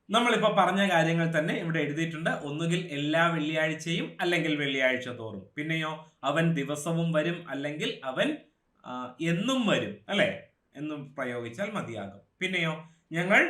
നമ്മളിപ്പോ പറഞ്ഞ കാര്യങ്ങൾ തന്നെ ഇവിടെ എഴുതിയിട്ടുണ്ട്. ഒന്നുകിൽ എല്ലാ വെള്ളിയാഴ്ചയും, അല്ലെങ്കിൽ വെള്ളിയാഴ്ച തോറും. പിന്നെയോ അവൻ ദിവസവും വരും, അല്ലെങ്കിൽ അവൻ എന്നും വരും, അല്ലെ? എന്നും പ്രയോഗിച്ചാൽ മതിയാകും. പിന്നെയോ ഞങ്ങൾ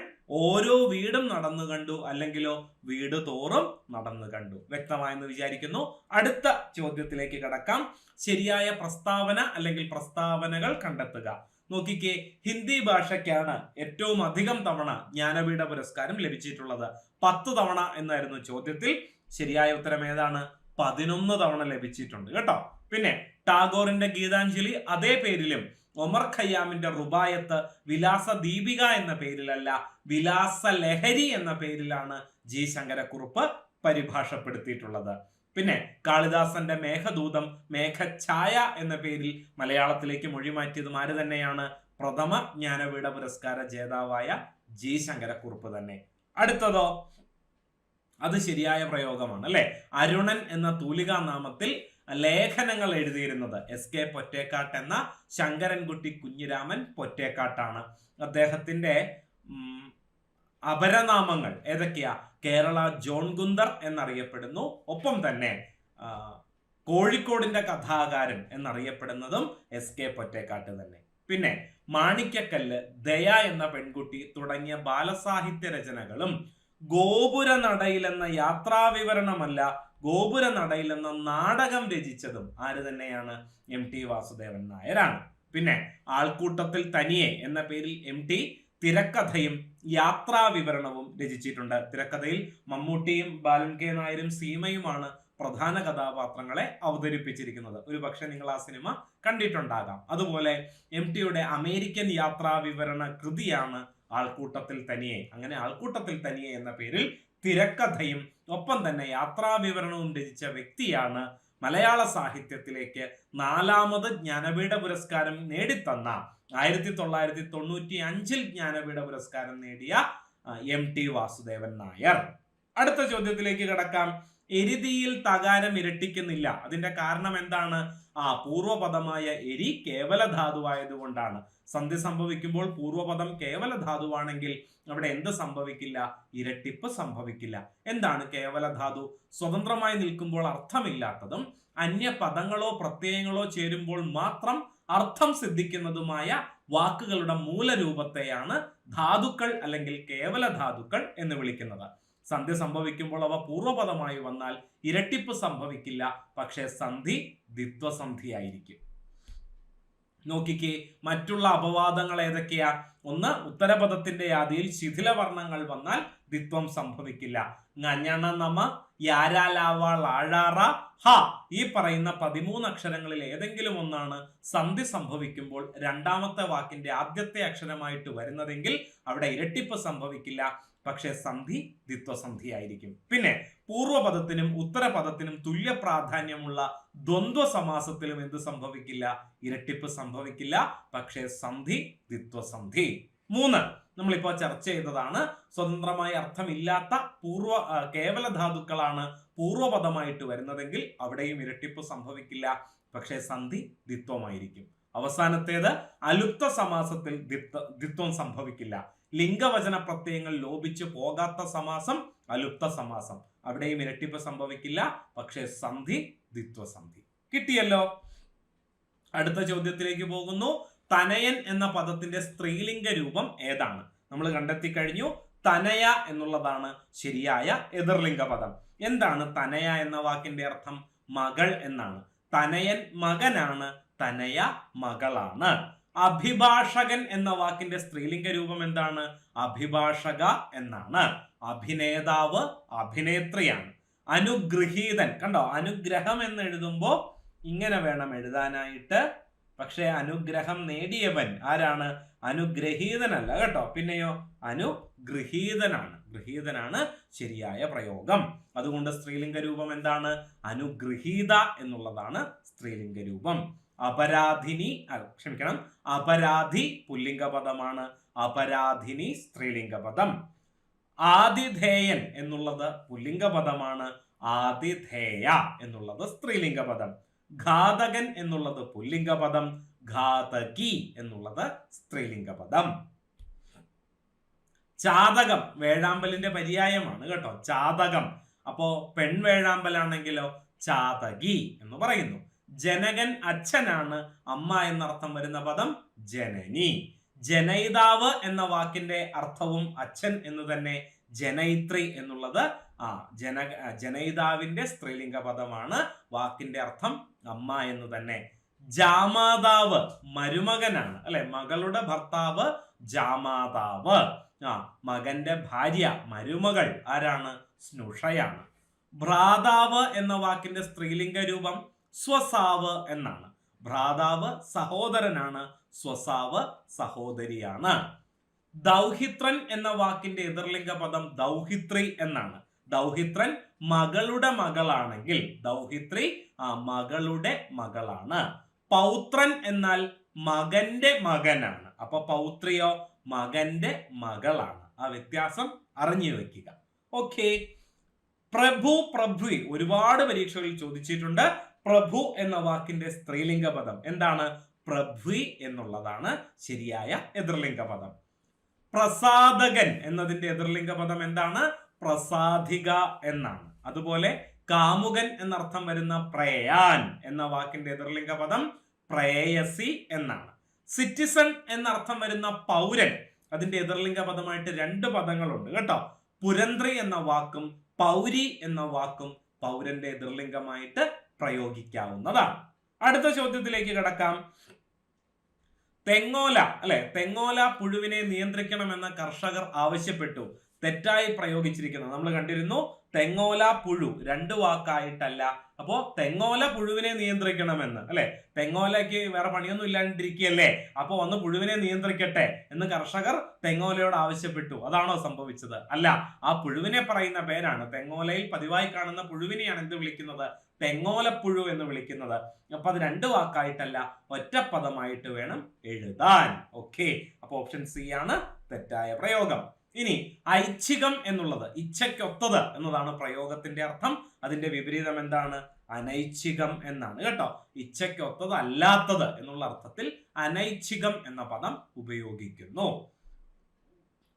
ഓരോ വീടും നടന്നു കണ്ടു, അല്ലെങ്കിലോ വീട് തോറും നടന്നു കണ്ടു. വ്യക്തമായെന്ന് വിചാരിക്കുന്നു. അടുത്ത ചോദ്യത്തിലേക്ക് കടക്കാം. ശരിയായ പ്രസ്താവന അല്ലെങ്കിൽ പ്രസ്താവനകൾ കണ്ടെത്തുക. നോക്കിക്കേ, ഹിന്ദി ഭാഷയ്ക്കാണ് ഏറ്റവും അധികം തവണ ജ്ഞാനപീഠ പുരസ്കാരം ലഭിച്ചിട്ടുള്ളത്. 10 തവണ എന്നായിരുന്നു ചോദ്യത്തിൽ. ശരിയായ ഉത്തരം ഏതാണ്? 11 തവണ ലഭിച്ചിട്ടുണ്ട് കേട്ടോ. പിന്നെ ടാഗോറിന്റെ ഗീതാഞ്ജലി അതേ പേരിലും, ഒമർ ഖയ്യാമിന്റെ റുബായത്ത് വിലാസ ദീപിക എന്ന പേരിലല്ല, വിലാസ ലഹരി എന്ന പേരിലാണ് ജി ശങ്കരക്കുറുപ്പ് പരിഭാഷപ്പെടുത്തിയിട്ടുള്ളത്. പിന്നെ കാളിദാസന്റെ മേഘദൂതം മേഘഛായ എന്ന പേരിൽ മലയാളത്തിലേക്ക് മൊഴിമാറ്റിയതും ആര് തന്നെയാണ്? പ്രഥമ ജ്ഞാനപീഠ പുരസ്കാര ജേതാവായ ജി ശങ്കരക്കുറുപ്പ് തന്നെ. അടുത്തതോ, അത് ശരിയായ പ്രയോഗമാണ് അല്ലെ. അരുണൻ എന്ന തൂലികാ നാമത്തിൽ ലേഖനങ്ങൾ എഴുതിയിരുന്നത് SK പൊറ്റേക്കാട്ട് എന്ന ശങ്കരൻകുട്ടി കുഞ്ഞിരാമൻ പൊറ്റേക്കാട്ടാണ്. അദ്ദേഹത്തിന്റെ അപരനാമങ്ങൾ ഏതൊക്കെയാ? കേരള ജോൺ ഗുന്ദർ എന്നറിയപ്പെടുന്നു. ഒപ്പം തന്നെ കോഴിക്കോടിന്റെ കഥാകാരൻ എന്നറിയപ്പെടുന്നതും SK പൊറ്റേക്കാട്ട് തന്നെ. പിന്നെ മാണിക്യക്കല്ല്, ദയ എന്ന പെൺകുട്ടി തുടങ്ങിയ ബാലസാഹിത്യ രചനകളും ഗോപുര നടയിൽ എന്ന യാത്രാവിവരണമല്ല, ഗോപുര നടയിൽ എന്ന നാടകം രചിച്ചതും ആര് തന്നെയാണ്? MT വാസുദേവൻ നായരാണ്. പിന്നെ ആൾക്കൂട്ടത്തിൽ തനിയെ എന്ന പേരിൽ MT തിരക്കഥയും യാത്രാവിവരണവും രചിച്ചിട്ടുണ്ട്. തിരക്കഥയിൽ മമ്മൂട്ടിയും ബാലൻ കെ നായരും സീമയുമാണ് പ്രധാന കഥാപാത്രങ്ങളെ അവതരിപ്പിച്ചിരിക്കുന്നത്. ഒരു പക്ഷെ നിങ്ങൾ ആ സിനിമ കണ്ടിട്ടുണ്ടാകാം. അതുപോലെ MTയുടെ അമേരിക്കൻ യാത്രാവിവരണ കൃതിയാണ് ആൾക്കൂട്ടത്തിൽ തനിയെ. അങ്ങനെ ആൾക്കൂട്ടത്തിൽ തനിയെ എന്ന പേരിൽ തിരക്കഥയും ഒപ്പം തന്നെ യാത്രാവിവരണവും രചിച്ച വ്യക്തിയാണ് മലയാള സാഹിത്യത്തിലേക്ക് 4ാമത് ജ്ഞാനപീഠ പുരസ്കാരം നേടിത്തന്ന 1995 ജ്ഞാനപീഠ പുരസ്കാരം നേടിയ MT വാസുദേവൻ നായർ. അടുത്ത ചോദ്യത്തിലേക്ക് കടക്കാം. എരിതിയിൽ തകാരം ഇരട്ടിക്കുന്നില്ല, അതിന്റെ കാരണം എന്താണ്? പൂർവപദമായ എരി കേവല ധാതുവായതുകൊണ്ടാണ്. സന്ധി സംഭവിക്കുമ്പോൾ പൂർവപദം കേവല ധാതുവാണെങ്കിൽ അവിടെ എന്ത് സംഭവിക്കില്ല? ഇരട്ടിപ്പ് സംഭവിക്കില്ല. എന്താണ് കേവല ധാതു? സ്വതന്ത്രമായി നിൽക്കുമ്പോൾ അർത്ഥമില്ലാത്തതും അന്യ പദങ്ങളോ പ്രത്യയങ്ങളോ ചേരുമ്പോൾ മാത്രം അർത്ഥം സിദ്ധിക്കുന്നതുമായ വാക്കുകളുടെ മൂലരൂപത്തെയാണ് ധാതുക്കൾ അല്ലെങ്കിൽ കേവല ധാതുക്കൾ എന്ന് വിളിക്കുന്നത്. സന്ധി സംഭവിക്കുമ്പോൾ അവ പൂർവപദമായി വന്നാൽ ഇരട്ടിപ്പ് സംഭവിക്കില്ല, പക്ഷേ സന്ധി ദ്വിത്വസന്ധി ആയിരിക്കും. നോക്കിക്കേ, മറ്റുള്ള അപവാദങ്ങൾ ഏതൊക്കെയാ? ഒന്ന്, ഉത്തരപദത്തിന്റെ ആദിയിൽ ശിഥിലവർണ്ണങ്ങൾ വന്നാൽ ദ്വിത്വം സംഭവിക്കില്ല. ങ നമ യാരാലാവ ലാഴാറ ഹ ഈ പറയുന്ന 13 അക്ഷരങ്ങളിൽ ഏതെങ്കിലും ഒന്നാണ് സന്ധി സംഭവിക്കുമ്പോൾ രണ്ടാമത്തെ വാക്കിന്റെ ആദ്യത്തെ അക്ഷരമായിട്ട് വരുന്നതെങ്കിൽ അവിടെ ഇരട്ടിപ്പ് സംഭവിക്കില്ല, പക്ഷെ സന്ധി ദ്വിത്വസന്ധി ആയിരിക്കും. പിന്നെ പൂർവ്വപദത്തിനും ഉത്തരപദത്തിനും തുല്യ പ്രാധാന്യമുള്ള ദ്വന്ദ്വ സമാസത്തിലും എന്ത് സംഭവിക്കില്ല? ഇരട്ടിപ്പ് സംഭവിക്കില്ല, പക്ഷെ സന്ധി ദ്വിത്വസന്ധി. 3, നമ്മളിപ്പോ ചർച്ച ചെയ്തതാണ്. സ്വതന്ത്രമായ അർത്ഥമില്ലാത്ത കേവല ധാതുക്കളാണ് പൂർവ്വപദമായിട്ട് വരുന്നതെങ്കിൽ അവിടെയും ഇരട്ടിപ്പ് സംഭവിക്കില്ല, പക്ഷെ സന്ധി ദ്വിത്വമായിരിക്കും. അവസാനത്തേത്, അലുപ്ത സമാസത്തിൽ ദ്വിത്വം സംഭവിക്കില്ല. ലിംഗവചന പ്രത്യയങ്ങൾ ലോപിച്ചു പോകാത്ത സമാസം അലുപ്ത സമാസം, അവിടെയും ഇരട്ടിപ്പ് സംഭവിക്കില്ല, പക്ഷെ സന്ധി ദ്വിത്വസന്ധി. കിട്ടിയല്ലോ. അടുത്ത ചോദ്യത്തിലേക്ക് പോകുന്നു. തനയൻ എന്ന പദത്തിന്റെ സ്ത്രീലിംഗ രൂപം ഏതാണ്? നമ്മൾ കണ്ടെത്തി കഴിഞ്ഞു. തനയ എന്നുള്ളതാണ് ശരിയായ എതിർലിംഗ പദം. എന്താണ് തനയ എന്ന വാക്കിന്റെ അർത്ഥം? മകൾ എന്നാണ്. തനയൻ മകനാണ്, തനയ മകളാണ്. അഭിഭാഷകൻ എന്ന വാക്കിന്റെ സ്ത്രീലിംഗ രൂപം എന്താണ്? അഭിഭാഷക എന്നാണ്. അഭിനേതാവ് അഭിനേത്രിയാണ്. അനുഗൃഹീതൻ, കണ്ടോ, അനുഗ്രഹം എന്ന് എഴുതുമ്പോ ഇങ്ങനെ വേണം എഴുതാനായിട്ട്, പക്ഷെ അനുഗ്രഹം നേടിയവൻ ആരാണ്? അനുഗ്രഹീതനല്ല കേട്ടോ. പിന്നെയോ അനുഗൃഹീതനാണ്. ഗൃഹീതനാണ് ശരിയായ പ്രയോഗം. അതുകൊണ്ട് സ്ത്രീലിംഗ രൂപം എന്താണ്? അനുഗൃഹീത എന്നുള്ളതാണ് സ്ത്രീലിംഗ രൂപം. അപരാധിനി, ക്ഷമിക്കണം, അപരാധി പുല്ലിംഗ പദമാണ്, അപരാധിനി സ്ത്രീലിംഗ പദം. ആതിഥേയൻ എന്നുള്ളത് പുല്ലിംഗ പദമാണ്, ആതിഥേയ എന്നുള്ളത് സ്ത്രീലിംഗ പദം. ഘാതകൻ എന്നുള്ളത് പുല്ലിംഗ പദം, ഘാതകി എന്നുള്ളത് സ്ത്രീലിംഗ പദം. ചാതകം വേഴാമ്പലിന്റെ പര്യായമാണ് കേട്ടോ, ചാതകം. അപ്പോ പെൺവേഴാമ്പലാണെങ്കിലോ ചാതകി എന്ന് പറയുന്നു. ജനകൻ അച്ഛനാണ്, അമ്മ എന്നർത്ഥം വരുന്ന പദം ജനനി. ജനയിതാവ് എന്ന വാക്കിന്റെ അർത്ഥവും അച്ഛൻ എന്ന് തന്നെ. ജനയിത്രി എന്നുള്ളത് ജനയിതാവിന്റെ സ്ത്രീലിംഗ പദമാണ്, വാക്കിന്റെ അർത്ഥം അമ്മ എന്ന് തന്നെ. ജാമാതാവ് മരുമകനാണ്, അല്ലെ, മകളുടെ ഭർത്താവ് ജാമാതാവ്. മകന്റെ ഭാര്യ മരുമകൾ ആരാണ്? സ്നുഷയാണ്. ഭ്രാതാവ് എന്ന വാക്കിന്റെ സ്ത്രീലിംഗ രൂപം സ്വസാവ് എന്നാണ്. ഭ്രാതാവ് സഹോദരനാണ്, സ്വസാവ് സഹോദരിയാണ്. ദൗഹിത്രൻ എന്ന വാക്കിന്റെ എതിർലിംഗ പദം ദൗഹിത്രി എന്നാണ്. ദൗഹിത്രൻ മകളുടെ മകളാണെങ്കിൽ ദൗഹിത്രി മകളുടെ മകളാണ്. പൗത്രൻ എന്നാൽ മകന്റെ മകനാണ്, അപ്പൊ പൗത്രിയോ മകന്റെ മകളാണ്. ആ വ്യത്യാസം അറിഞ്ഞു വെക്കുക. ഓക്കെ. പ്രഭു, പ്രഭ്വി ഒരുപാട് പരീക്ഷകളിൽ ചോദിച്ചിട്ടുണ്ട്. പ്രഭു എന്ന വാക്കിന്റെ സ്ത്രീലിംഗ പദം എന്താണ്? പ്രഭ്വി എന്നുള്ളതാണ് ശരിയായ എതിർലിംഗ പദം. പ്രസാദകൻ എന്നതിന്റെ എതിർലിംഗ പദം എന്താണ്? പ്രസാധിക എന്നാണ്. അതുപോലെ കാമുകൻ എന്നർത്ഥം വരുന്ന പ്രേയാൻ എന്ന വാക്കിന്റെ എതിർലിംഗ പദം പ്രേയസി എന്നാണ്. സിറ്റിസൺ എന്നർത്ഥം വരുന്ന പൗരൻ, അതിന്റെ എതിർലിംഗ പദമായിട്ട് 2 പദങ്ങളുണ്ട് കേട്ടോ. പുരന്ത്രി എന്ന വാക്കും പൗരി എന്ന വാക്കും പൗരന്റെ എതിർലിംഗമായിട്ട് പ്രയോഗിക്കാവുന്നതാണ്. അടുത്ത ചോദ്യത്തിലേക്ക് കടക്കാം. തെങ്ങോല, അല്ലെ, തെങ്ങോല പുഴുവിനെ നിയന്ത്രിക്കണമെന്ന് കർഷകർ ആവശ്യപ്പെട്ടു. തെറ്റായി പ്രയോഗിച്ചിരിക്കുന്നത് നമ്മൾ കണ്ടിരുന്നു. തെങ്ങോല പുഴു 2 വാക്കായിട്ടല്ല. അപ്പോ തെങ്ങോല പുഴുവിനെ നിയന്ത്രിക്കണമെന്ന്, അല്ലെ, തെങ്ങോലയ്ക്ക് വേറെ പണിയൊന്നും ഇല്ലാണ്ടിരിക്കുകയല്ലേ, അപ്പൊ ഒന്ന് പുഴുവിനെ നിയന്ത്രിക്കട്ടെ എന്ന് കർഷകർ തെങ്ങോലയോട് ആവശ്യപ്പെട്ടു. അതാണോ സംഭവിച്ചത്? അല്ല. ആ പുഴുവിനെ പറയുന്ന പേരാണ്, തെങ്ങോലയിൽ പതിവായി കാണുന്ന പുഴുവിനെയാണ് എന്ത് വിളിക്കുന്നത്? തെങ്ങോലപ്പുഴു എന്ന് വിളിക്കുന്നത്. അപ്പൊ അത് 2 വാക്കായിട്ടല്ല, ഒറ്റപ്പദമായിട്ട് വേണം എഴുതാൻ. ഓക്കെ, അപ്പൊ ഓപ്ഷൻ സി ആണ് തെറ്റായ പ്രയോഗം. ഇനി ഐച്ഛികം എന്നുള്ളത് ഇച്ഛയ്ക്കൊത്തത് എന്നതാണ് പ്രയോഗത്തിന്റെ അർത്ഥം. അതിന്റെ വിപരീതം എന്താണ്? അനൈച്ഛികം എന്നാണ് കേട്ടോ. ഇച്ഛയ്ക്കൊത്തത് അല്ലാത്തത് എന്നുള്ള അർത്ഥത്തിൽ അനൈച്ഛികം എന്ന പദം ഉപയോഗിക്കുന്നു.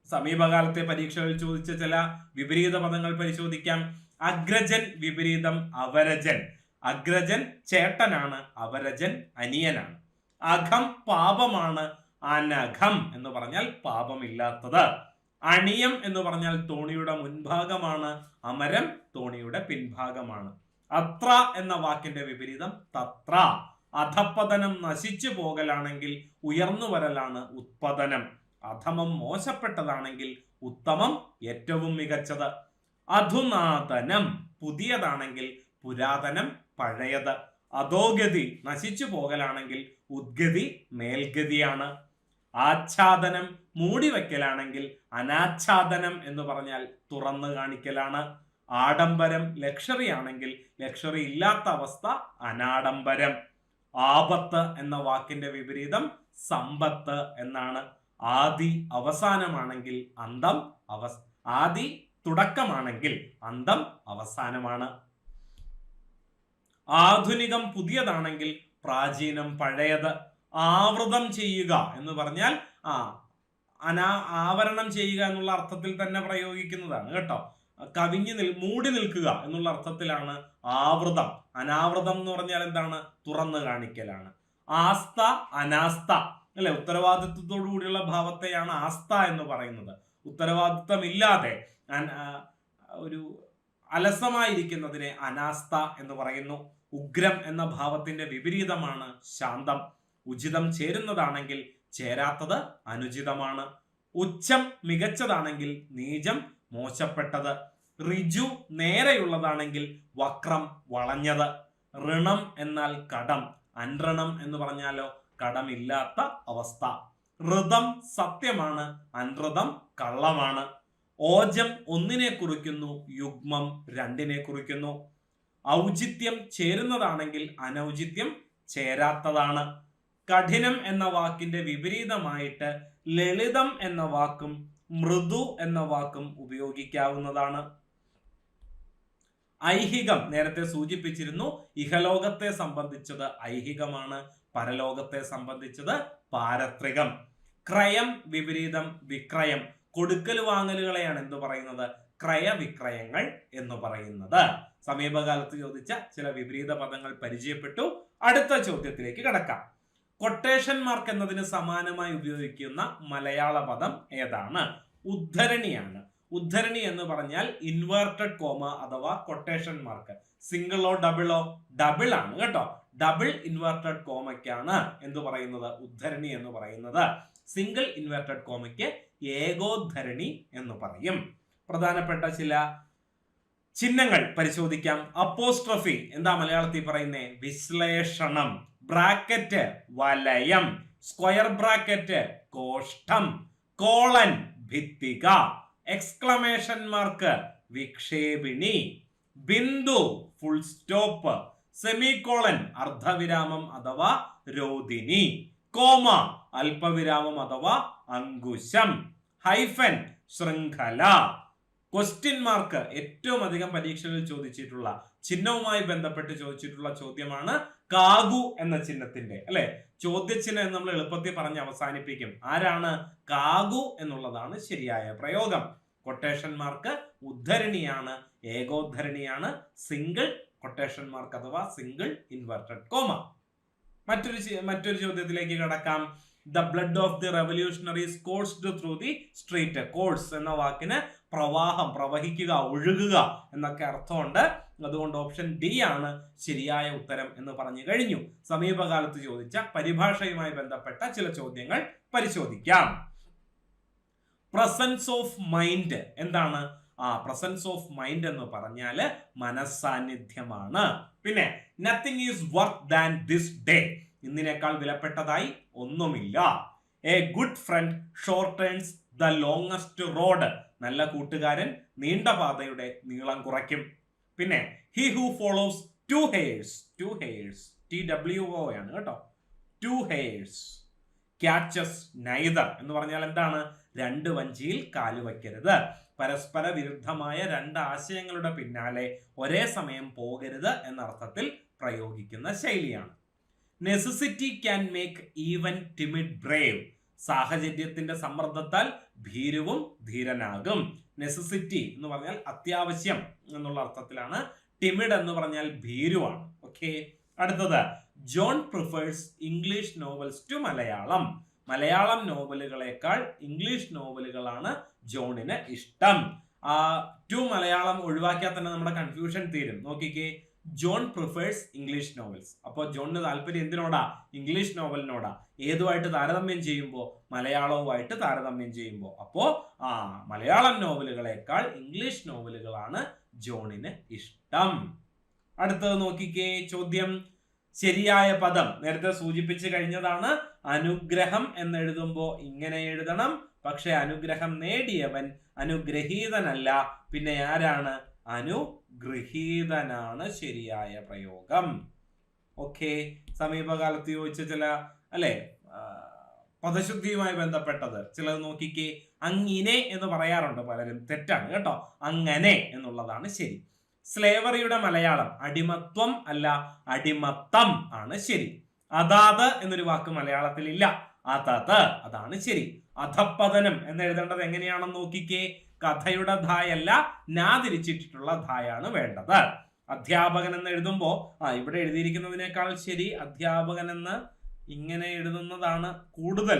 സമീപകാലത്തെ പരീക്ഷകളിൽ ചോദിച്ച ചില വിപരീത പദങ്ങൾ പരിശോധിക്കാം. അഗ്രജൻ വിപരീതം അവരജൻ. അഗ്രജൻ ചേട്ടനാണ്, അവരജൻ അനിയനാണ്. അഘം പാപമാണ്, അനഘം എന്ന് പറഞ്ഞാൽ പാപമില്ലാത്തത്. അണിയം എന്ന് പറഞ്ഞാൽ തോണിയുടെ മുൻഭാഗമാണ്, അമരം തോണിയുടെ പിൻഭാഗമാണ്. അത്ര എന്ന വാക്കിന്റെ വിപരീതം തത്ര. അധപ്പതനം നശിച്ചു പോകലാണെങ്കിൽ ഉയർന്നു വരലാണ് ഉത്പതനം. അധമം മോശപ്പെട്ടതാണെങ്കിൽ ഉത്തമം ഏറ്റവും മികച്ചത്. അധുനാതനം പുതിയതാണെങ്കിൽ പുരാതനം പഴയത്. അധോഗതി നശിച്ചു പോകലാണെങ്കിൽ ഉദ്ഗതി മേൽഗതിയാണ്. ആച്ഛാദനം മൂടിവെക്കലാണെങ്കിൽ അനാച്ഛാദനം എന്ന് പറഞ്ഞാൽ തുറന്നു കാണിക്കലാണ്. ആഡംബരം ലക്ഷറി ആണെങ്കിൽ ലക്ഷറി ഇല്ലാത്ത അവസ്ഥ അനാഡംബരം. ആപത്ത് എന്ന വാക്കിന്റെ വിപരീതം സമ്പത്ത് എന്നാണ്. ആദി അവസാനമാണെങ്കിൽ അന്തം ആദി തുടക്കമാണെങ്കിൽ അന്തം അവസാനമാണ്. ആധുനികം പുതിയതാണെങ്കിൽ പ്രാചീനം പഴയത്. ആവൃതം ചെയ്യുക എന്ന് പറഞ്ഞാൽ ആവരണം ചെയ്യുക എന്നുള്ള അർത്ഥത്തിൽ തന്നെ പ്രയോഗിക്കുന്നതാണ് കേട്ടോ. മൂടി നിൽക്കുക എന്നുള്ള അർത്ഥത്തിലാണ് ആവൃതം. അനാവൃതം എന്ന് പറഞ്ഞാൽ എന്താണ്? തുറന്നു കാണിക്കലാണ്. ആസ്ഥ അനാസ്ഥ അല്ലെ, ഉത്തരവാദിത്വത്തോടു കൂടിയുള്ള ഭാവത്തെയാണ് ആസ്ഥ എന്ന് പറയുന്നത്. ഉത്തരവാദിത്വമില്ലാതെ ഒരു അലസമായിരിക്കുന്നതിനെ അനാസ്ഥ എന്ന് പറയുന്നു. ഉഗ്രം എന്ന ഭാവത്തിന്റെ വിപരീതമാണ് ശാന്തം. ഉചിതം ചേരുന്നതാണെങ്കിൽ ചേരാത്തത് അനുചിതമാണ്. ഉച്ചം മികച്ചതാണെങ്കിൽ നീചം മോശപ്പെട്ടത്. ഋജു നേരെയുള്ളതാണെങ്കിൽ വക്രം വളഞ്ഞത്. ഋണം എന്നാൽ കടം. അൻഋണം എന്ന് പറഞ്ഞാലോ കടമില്ലാത്ത അവസ്ഥ. ഋതം സത്യമാണ്, അൻഋതം കള്ളമാണ്. ഓജം ഒന്നിനെ കുറിക്കുന്നു, യുഗ്മം രണ്ടിനെ കുറിക്കുന്നു. ഔചിത്യം ചേരുന്നതാണെങ്കിൽ അനൗചിത്യം ചേരാത്തതാണ്. കഠിനം എന്ന വാക്കിന്റെ വിപരീതമായിട്ട് ലളിതം എന്ന വാക്കും മൃദു എന്ന വാക്കും ഉപയോഗിക്കാവുന്നതാണ്. ഐഹികം നേരത്തെ സൂചിപ്പിച്ചിരുന്നു. ഇഹലോകത്തെ സംബന്ധിച്ചത് ഐഹികമാണ്, പരലോകത്തെ സംബന്ധിച്ചത് പാരത്രികം. ക്രയം വിപരീതം വിക്രയം. കൊടുക്കൽ വാങ്ങലുകളെയാണ് എന്തു പറയുന്നത്? ക്രയവിക്രയങ്ങൾ എന്ന് പറയുന്നത്. സമീപകാലത്ത് ചോദിച്ച ചില വിപരീത പദങ്ങൾ പരിചയപ്പെട്ടു. അടുത്ത ചോദ്യത്തിലേക്ക് കടക്കാം. കൊട്ടേഷൻ മാർക്ക് എന്നതിന് സമാനമായി ഉപയോഗിക്കുന്ന മലയാള പദം ഏതാണ്? ഉദ്ധരണിയാണ്. ഉദ്ധരണി എന്ന് പറഞ്ഞാൽ ഇൻവേർട്ടഡ് കോമ അഥവാ കൊട്ടേഷൻ മാർക്ക്. സിംഗിളോ ഡബിളോ? ഡബിൾ ആണ് കേട്ടോ. ഡബിൾ ഇൻവേർട്ടഡ് കോമയ്ക്കാണ് എന്തു പറയുന്നത്? ഉദ്ധരണി എന്ന് പറയുന്നത്. സിംഗിൾ ഇൻവേർട്ടഡ് കോമയ്ക്ക് ഏകോദ്ധരണി എന്ന് പറയും. പ്രധാനപ്പെട്ട ചില ചിഹ്നങ്ങൾ പരിശോധിക്കാം. അപ്പോസ്ട്രോഫി എന്താ മലയാളത്തിൽ പറയുന്നേ? വിശ്ലേഷണം. ബ്രാക്കറ്റ് വലയം. സ്ക്വയർ ബ്രാക്കറ്റ് കോഷ്ഠം. കോളൻ ഭിത്തിക. എക്സ്ക്ലമേഷൻ മാർക്ക് വിക്ഷേപിണി. ബിന്ദു ഫുൾ സ്റ്റോപ്പ്. സെമികോളൻ അർദ്ധവിരാമം അഥവാ രോദിനി. കോമ അല്പവിരാമം അഥവാ അങ്കുശം. ഹൈഫൻ ശൃംഖല. ക്വസ്റ്റ്യൻ മാർക്ക് ഏറ്റവും അധികം പരീക്ഷകളിൽ ചോദിച്ചിട്ടുള്ള ചിഹ്നവുമായി ബന്ധപ്പെട്ട് ചോദിച്ചിട്ടുള്ള ചോദ്യമാണ്. കാഗു എന്ന ചിഹ്നത്തിന്റെ അല്ലെ ചോദ്യചിഹ്നം എന്ന് നമ്മൾ എളുപ്പത്തിൽ പറഞ്ഞ് അവസാനിപ്പിക്കും. ആരാണ്? കാഗു എന്നുള്ളതാണ് ശരിയായ പ്രയോഗം. കൊട്ടേഷൻ മാർക്ക് ഉദ്ധരണിയാണ്, ഏകോദ്ധരണിയാണ്, സിംഗിൾ കൊട്ടേഷൻ മാർക്ക് അഥവാ സിംഗിൾ ഇൻവെർട്ടഡ് കോമ. മറ്റൊരു ചോദ്യത്തിലേക്ക് കടക്കാം. The blood of the revolutionaries coursed through the street. Course എന്ന വാക്കിന് പ്രവാഹം, പ്രവഹിക്കുക, ഒഴുകുക എന്നൊക്കെ അർത്ഥമുണ്ട്. അതുകൊണ്ട് ഓപ്ഷൻ ഡി ആണ് ശരിയായ ഉത്തരം എന്ന് പറഞ്ഞു കഴിഞ്ഞു. സമീപകാലത്ത് ചോദിച്ച പരിഭാഷയുമായി ബന്ധപ്പെട്ട ചില ചോദ്യങ്ങൾ പരിശോധിക്കാം. പ്രസൻസ് ഓഫ് മൈൻഡ് എന്താണ്? പ്രസൻസ് ഓഫ് മൈൻഡ് എന്ന് പറഞ്ഞാല് മനസ്സാന്നിധ്യമാണ്. പിന്നെ nothing is worth than this day. ഇന്നിനേക്കാൾ വിലപ്പെട്ടതായി ഒന്നുമില്ല. A good friend shortens the longest road. നല്ല കൂട്ടുകാരൻ നീണ്ട പാതയുടെ നീളം കുറയ്ക്കും. പിന്നെ he who follows two hares. TWO ആണ് കേട്ടോ. ടു ഹെയർസ് ക്യാച്ചസ് നൈദർ എന്ന് പറഞ്ഞാൽ എന്താണ്? രണ്ട് വഞ്ചിയിൽ കാല് വയ്ക്കരുത്. പരസ്പര വിരുദ്ധമായ രണ്ട് ആശയങ്ങളുടെ പിന്നാലെ ഒരേ സമയം പോകരുത് എന്ന അർത്ഥത്തിൽ പ്രയോഗിക്കുന്ന ശൈലിയാണ്. Necessity can make even timid Brave. സാഹചര്യത്തിന്റെ സമ്മർദ്ദത്താൽ ഭീരുവും ധീരനാകും. നെസസിറ്റി എന്ന് പറഞ്ഞാൽ അത്യാവശ്യം എന്നുള്ള അർത്ഥത്തിലാണ്. ടിമിഡ് എന്ന് പറഞ്ഞാൽ ഭീരുവാണ്. ഓക്കെ, അടുത്തത് John prefers English novels to Malayalam. Malayalam നോവലുകളെക്കാൾ ഇംഗ്ലീഷ് നോവലുകളാണ് ജോണിന് ഇഷ്ടം. ടു മലയാളം ഒഴിവാക്കിയാൽ തന്നെ നമ്മുടെ കൺഫ്യൂഷൻ തീരും. നോക്കിക്കേ, ജോൺ പ്രിഫേഴ്സ് ഇംഗ്ലീഷ് നോവൽസ്. അപ്പോൾ ജോണിന് താല്പര്യം എന്തിനോടാ? ഇംഗ്ലീഷ് നോവലിനോടാ. ഏതുമായിട്ട് താരതമ്യം ചെയ്യുമ്പോൾ? മലയാളവുമായിട്ട് താരതമ്യം ചെയ്യുമ്പോൾ. അപ്പോ മലയാളം നോവലുകളെക്കാൾ ഇംഗ്ലീഷ് നോവലുകളാണ് ജോണിന് ഇഷ്ടം. അടുത്തത് നോക്കിക്കേ. ചോദ്യം ശരിയായ പദം നേരത്തെ സൂചിപ്പിച്ചു കഴിഞ്ഞതാണ്. അനുഗ്രഹം എന്നെഴുതുമ്പോൾ ഇങ്ങനെ എഴുതണം. പക്ഷെ അനുഗ്രഹം നേടിയവൻ അനുഗ്രഹീതനല്ല. പിന്നെ ആരാണ്? അനുഗൃഹീതനാണ് ശരിയായ പ്രയോഗം. ഓക്കെ. സമീപകാലത്ത് ചോദിച്ച ചില പദശുദ്ധിയുമായി ബന്ധപ്പെട്ടത് ചിലത് നോക്കിക്കേ. അങ്ങിനെ എന്ന് പറയാറുണ്ട് പലരും. തെറ്റാണ് കേട്ടോ. അങ്ങനെ എന്നുള്ളതാണ് ശരി. സ്ലേവറിയുടെ മലയാളം അടിമത്വം അല്ല, അടിമത്തം ആണ് ശരി. അതാത് എന്നൊരു വാക്ക് മലയാളത്തിൽ ഇല്ല. അതത് അതാണ് ശരി. അധപ്പതനം എന്ന് എഴുതേണ്ടത് എങ്ങനെയാണെന്ന് നോക്കിക്കേ. കഥയുടെ ധായല്ല, തിരിച്ചിട്ടുള്ള ധായാണ് വേണ്ടത്. അധ്യാപകൻ എന്ന് എഴുതുമ്പോ ഇവിടെ എഴുതിയിരിക്കുന്നതിനേക്കാൾ ശരി അധ്യാപകൻ എന്ന് ഇങ്ങനെ എഴുതുന്നതാണ് കൂടുതൽ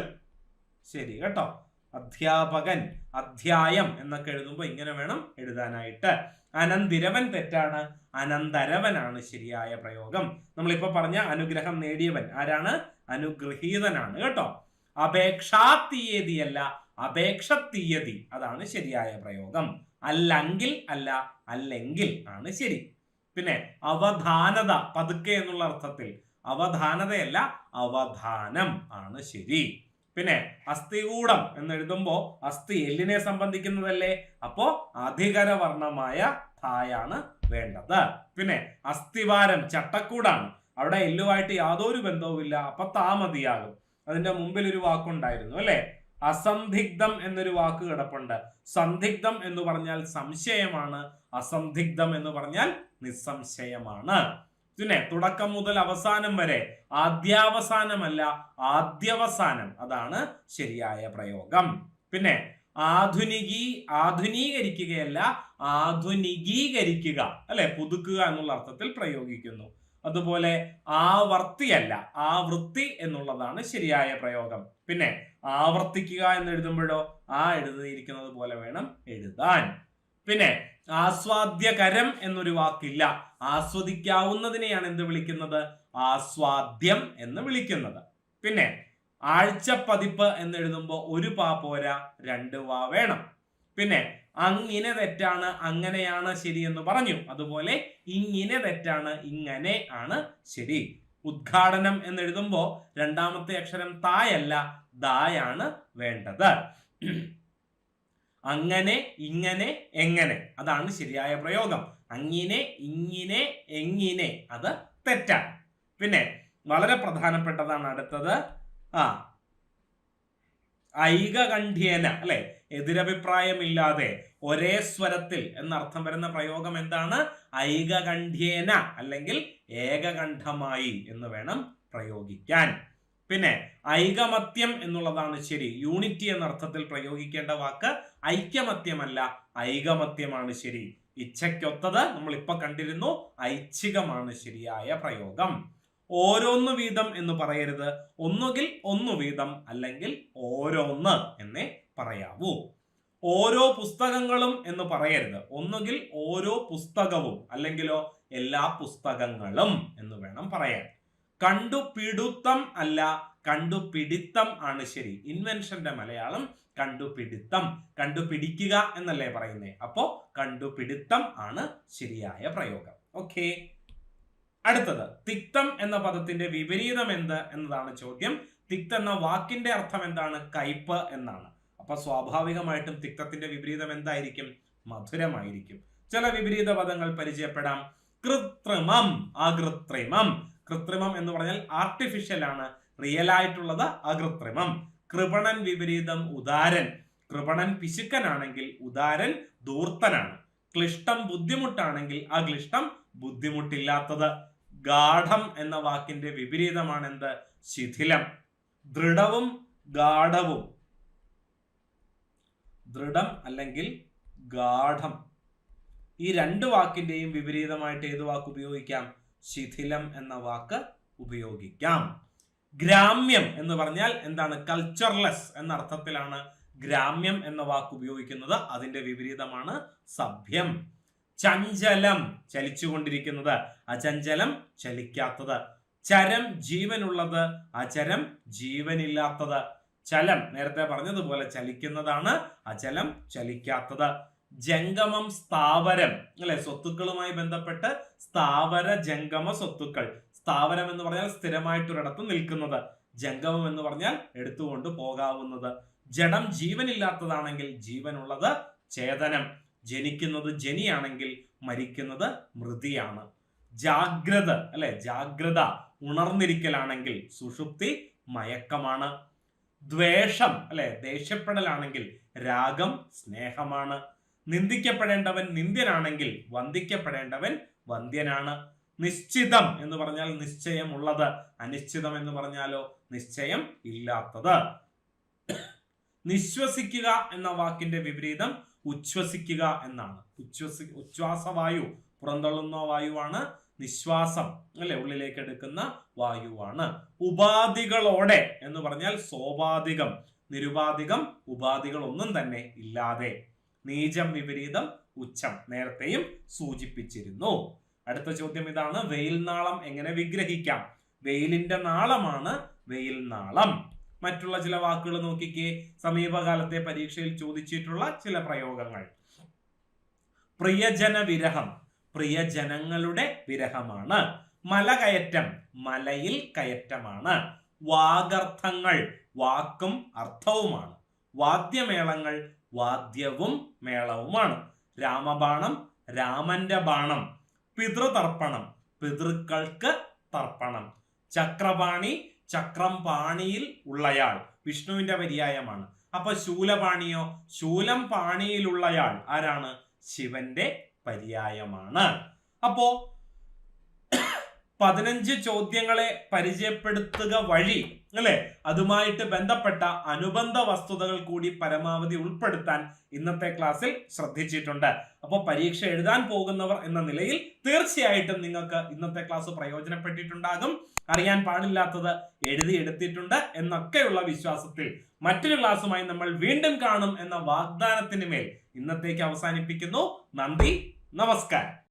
ശരി കേട്ടോ. അധ്യാപകൻ, അധ്യായം എന്നൊക്കെ എഴുതുമ്പോൾ ഇങ്ങനെ വേണം എഴുതാനായിട്ട്. അനന്തിരവൻ തെറ്റാണ്. അനന്തരവനാണ് ശരിയായ പ്രയോഗം. നമ്മളിപ്പോ പറഞ്ഞ അനുഗ്രഹം നേടിയവൻ ആരാണ്? അനുഗ്രഹീതനാണ് കേട്ടോ. അപേക്ഷാ തീയതി അല്ല, അപേക്ഷ തീയതി അതാണ് ശരിയായ പ്രയോഗം. അല്ലെങ്കിൽ അല്ല, അല്ലെങ്കിൽ ആണ് ശരി. പിന്നെ അവധാനത, പതുക്കെ എന്നുള്ള അർത്ഥത്തിൽ. അവധാനതയല്ല, അവധാനം ആണ് ശരി. പിന്നെ അസ്ഥികൂടം എന്നെഴുതുമ്പോ അസ്ഥി എല്ലിനെ സംബന്ധിക്കുന്നതല്ലേ. അപ്പോ അധികരവർണമായ ധായാണ് വേണ്ടത്. പിന്നെ അസ്ഥിവാരം ചട്ടക്കൂടാണ്. അവിടെ എല്ലുമായിട്ട് യാതൊരു ബന്ധവുമില്ല. അപ്പൊ താ മതിയാകും. അതിന്റെ മുമ്പിൽ ഒരു വാക്കുണ്ടായിരുന്നു അല്ലെ. അസന്ദിഗ്ധം എന്നൊരു വാക്ക് കിടപ്പുണ്ട്. സന്ദിഗ്ധം എന്ന് പറഞ്ഞാൽ സംശയമാണ്. അസന്ദിഗ്ധം എന്ന് പറഞ്ഞാൽ നിസ്സംശയമാണ്. പിന്നെ തുടക്കം മുതൽ അവസാനം വരെ. ആദ്യാവസാനമല്ല, ആദ്യവസാനം അതാണ് ശരിയായ പ്രയോഗം. പിന്നെ ആധുനീകരിക്കുകയല്ല, ആധുനികീകരിക്കുക അല്ലെ, പുതുക്കുക എന്നുള്ള അർത്ഥത്തിൽ പ്രയോഗിക്കുന്നു. അതുപോലെ ആവർത്തിയല്ല, ആവൃത്തി എന്നുള്ളതാണ് ശരിയായ പ്രയോഗം. പിന്നെ ആവർത്തിക്കുക എന്ന് എഴുതുമ്പോഴോ എഴുതിയിരിക്കുന്നത് പോലെ വേണം എഴുതാൻ. പിന്നെ ആസ്വാദ്യകരം എന്നൊരു വാക്കില്ല. ആസ്വദിക്കാവുന്നതിനെയാണ് എന്ത് വിളിക്കുന്നത്? ആസ്വാദ്യം എന്ന് വിളിക്കുന്നത്. പിന്നെ ആഴ്ചപ്പതിപ്പ് എന്നെഴുതുമ്പോൾ ഒരു പാ പോരാ, 2 വാ വേണം. പിന്നെ അങ്ങിനെ തെറ്റാണ്, അങ്ങനെയാണ് ശരി എന്ന് പറഞ്ഞു. അതുപോലെ ഇങ്ങിനെ തെറ്റാണ്, ഇങ്ങനെ ആണ് ശരി. ഉദ്ഘാടനം എന്നെഴുതുമ്പോൾ രണ്ടാമത്തെ അക്ഷരം തായല്ല, ദായാണ് വേണ്ടത്. അങ്ങനെ, ഇങ്ങനെ, എങ്ങനെ അതാണ് ശരിയായ പ്രയോഗം. അങ്ങിനെ, ഇങ്ങിനെ, എങ്ങിനെ അത് തെറ്റാണ്. പിന്നെ വളരെ പ്രധാനപ്പെട്ടതാണ് അടുത്തത്. ഐകകണ്ഠ്യേന അല്ലെ, എതിരഭിപ്രായമില്ലാതെ ഒരേ സ്വരത്തിൽ എന്നർത്ഥം വരുന്ന പ്രയോഗം എന്താണ്? ഐകകണ്ഠ്യേന അല്ലെങ്കിൽ ഏകകണ്ഠമായി എന്ന് വേണം പ്രയോഗിക്കാൻ. പിന്നെ ഐകമത്യം എന്നുള്ളതാണ് ശരി. യൂണിറ്റി എന്ന അർത്ഥത്തിൽ പ്രയോഗിക്കേണ്ട വാക്ക് ഐക്യമത്യമല്ല, ഐകമത്യമാണ് ശരി. ഇച്ഛയ്ക്കൊത്തത് നമ്മൾ ഇപ്പൊ കണ്ടിരുന്നു, ഐച്ഛികമാണ് ശരിയായ പ്രയോഗം. ഓരോന്ന് വീതം എന്ന് പറയരുത്. ഒന്നുകിൽ ഒന്ന് വീതം അല്ലെങ്കിൽ ഓരോന്ന് എന്നേ പറയാവൂ. ഓരോ പുസ്തകങ്ങളും എന്ന് പറയരുത്. ഒന്നുകിൽ ഓരോ പുസ്തകവും അല്ലെങ്കിലോ എല്ലാ പുസ്തകങ്ങളും എന്ന് വേണം പറയാൻ. കണ്ടുപിടുത്തം അല്ല, കണ്ടുപിടിത്തം ആണ് ശരി. ഇൻവെൻഷന്റെ മലയാളം കണ്ടുപിടുത്തം. കണ്ടുപിടിക്കുക എന്നല്ലേ പറയുന്നേ. അപ്പോ കണ്ടുപിടുത്തം ആണ് ശരിയായ പ്രയോഗം. ഓക്കെ. അടുത്തത് തിക്തം എന്ന പദത്തിന്റെ വിപരീതം എന്ത് എന്നതാണ് ചോദ്യം. തിക്ത് എന്ന വാക്കിന്റെ അർത്ഥം എന്താണ്? കയ്പ് എന്നാണ്. അപ്പൊ സ്വാഭാവികമായിട്ടും തിക്തത്തിന്റെ വിപരീതം എന്തായിരിക്കും? മധുരമായിരിക്കും. ചില വിപരീത പദങ്ങൾ പരിചയപ്പെടാം. കൃത്രിമം, അകൃത്രിമം. കൃത്രിമം എന്ന് പറഞ്ഞാൽ ആർട്ടിഫിഷ്യൽ ആണ്, റിയൽ ആയിട്ടുള്ളത് അകൃത്രിമം. കൃപണൻ വിപരീതം ഉദാരൻ. കൃപണൻ പിശുക്കനാണെങ്കിൽ ഉദാരൻ ധൂർത്തനാണ്. ക്ലിഷ്ടം ബുദ്ധിമുട്ടാണെങ്കിൽ അക്ലിഷ്ടം ബുദ്ധിമുട്ടില്ലാത്തത്. ഗാഠം എന്ന വാക്കിന്റെ വിപരീതമാണ് എന്ത്? ശിഥിലം. ദൃഢവും ഗാഠവും. ദൃഢം അല്ലെങ്കിൽ ഗാഠം, ഈ രണ്ട് വാക്കിന്റെയും വിപരീതമായിട്ട് ഏത് വാക്ക് ഉപയോഗിക്കാം? ശിഥിലം എന്ന വാക്ക് ഉപയോഗിക്കാം. ഗ്രാമ്യം എന്ന് പറഞ്ഞാൽ എന്താണ്? കൾച്ചർലെസ് എന്ന അർത്ഥത്തിലാണ് ഗ്രാമ്യം എന്ന വാക്ക് ഉപയോഗിക്കുന്നത്. അതിന്റെ വിപരീതമാണ് സഭ്യം. ചഞ്ചലം ചലിച്ചുകൊണ്ടിരിക്കുന്നത്, അചഞ്ചലം ചലിക്കാത്തത്. ചരം ജീവനുള്ളത്, അചരം ജീവനില്ലാത്തത്. ചലം നേരത്തെ പറഞ്ഞതുപോലെ ചലിക്കുന്നതാണ്, അചലം ചലിക്കാത്തത്. ജംഗമം സ്ഥാവരം അല്ലെ, സ്വത്തുക്കളുമായി ബന്ധപ്പെട്ട് സ്ഥാവര ജംഗമ സ്വത്തുക്കൾ. സ്ഥാവരം എന്ന് പറഞ്ഞാൽ സ്ഥിരമായിട്ടൊരിടത്ത് നിൽക്കുന്നത്, ജംഗമം എന്ന് പറഞ്ഞാൽ എടുത്തുകൊണ്ട് പോകാവുന്നത്. ജഡം ജീവനില്ലാത്തതാണെങ്കിൽ ജീവനുള്ളത് ചേതനം. ജനിക്കുന്നത് ജനിയാണെങ്കിൽ മരിക്കുന്നത് മൃതിയാണ്. ജാഗ്രത അല്ലെ, ജാഗ്രത ഉണർന്നിരിക്കലാണെങ്കിൽ സുഷുപ്തി മയക്കമാണ്. ദ്വേഷം അല്ലെ, ദേഷ്യപ്പെടലാണെങ്കിൽ രാഗം സ്നേഹമാണ്. നിന്ദിക്കപ്പെടേണ്ടവൻ നിന്ദ്യനാണെങ്കിൽ വന്ദിക്കപ്പെടേണ്ടവൻ വന്ധ്യനാണ്. നിശ്ചിതം എന്ന് പറഞ്ഞാൽ നിശ്ചയമുള്ളത്, അനിശ്ചിതം എന്ന് പറഞ്ഞാലോ നിശ്ചയം ഇല്ലാത്തത്. നിശ്വസിക്കുക എന്ന വാക്കിന്റെ വിപരീതം ഉച്ഛ്വസിക്കുക എന്നാണ്. ഉച്ഛ്വാസവായു പുറന്തള്ളുന്ന വായുവാണ്, നിശ്വാസം അല്ലെ ഉള്ളിലേക്ക് എടുക്കുന്ന വായുവാണ്. ഉപാധികളോടെ എന്ന് പറഞ്ഞാൽ സോപാധികം, നിരുപാധികം, ഉപാധികൾ ഒന്നും തന്നെ ഇല്ലാതെ. നീചം വിപരീതം ഉച്ചം, നേരത്തെയും സൂചിപ്പിച്ചിരുന്നു. അടുത്ത ചോദ്യം ഇതാണ്, വെയിൽ നാളം എങ്ങനെ വിഗ്രഹിക്കാം? വെയിലിന്റെ നാളമാണ് വെയിൽ നാളം. മറ്റുള്ള ചില വാക്കുകൾ നോക്കിക്കേ, സമീപകാലത്തെ പരീക്ഷയിൽ ചോദിച്ചിട്ടുള്ള ചില പ്രയോഗങ്ങൾ. പ്രിയജന വിരഹം, പ്രിയജനങ്ങളുടെ വിരഹമാണ്. മലകയറ്റം, മലയിൽ കയറ്റമാണ്. വാഗർത്ഥങ്ങൾ, വാക്കും അർത്ഥവുമാണ്. വാദ്യമേളങ്ങൾ, വാദ്യവും മേളവുമാണ്. രാമബാണം, രാമന്റെ ബാണം. പിതൃതർപ്പണം, പിതൃക്കൾക്ക് തർപ്പണം. ചക്രപാണി, ചക്രം പാണിയിൽ ഉള്ളയാൾ, വിഷ്ണുവിന്റെ പര്യായമാണ്. അപ്പൊ ശൂലപാണിയോ, ശൂലം പാണിയിലുള്ളയാൾ ആരാണ്? ശിവന്റെ പര്യായമാണ്. അപ്പോ 15 ചോദ്യങ്ങളെ പരിചയപ്പെടുത്തുക വഴി അല്ലെ, അതുമായിട്ട് ബന്ധപ്പെട്ട അനുബന്ധ വസ്തുതകൾ കൂടി പരമാവധി ഉൾപ്പെടുത്താൻ ഇന്നത്തെ ക്ലാസ്സിൽ ശ്രദ്ധിച്ചിട്ടുണ്ട്. അപ്പോൾ പരീക്ഷ എഴുതാൻ പോകുന്നവർ എന്ന നിലയിൽ തീർച്ചയായിട്ടും നിങ്ങൾക്ക് ഇന്നത്തെ ക്ലാസ് പ്രയോജനപ്പെട്ടിട്ടുണ്ടാകും. അറിയാൻ പാടില്ലാത്തത് എഴുതിയെടുത്തിട്ടുണ്ട് എന്നൊക്കെയുള്ള വിശ്വാസത്തിൽ മറ്റൊരു ക്ലാസ്സുമായി നമ്മൾ വീണ്ടും കാണും എന്ന വാഗ്ദാനത്തിന് മേൽ ഇന്നത്തേക്ക് അവസാനിപ്പിക്കുന്നു. നന്ദി, നമസ്കാരം.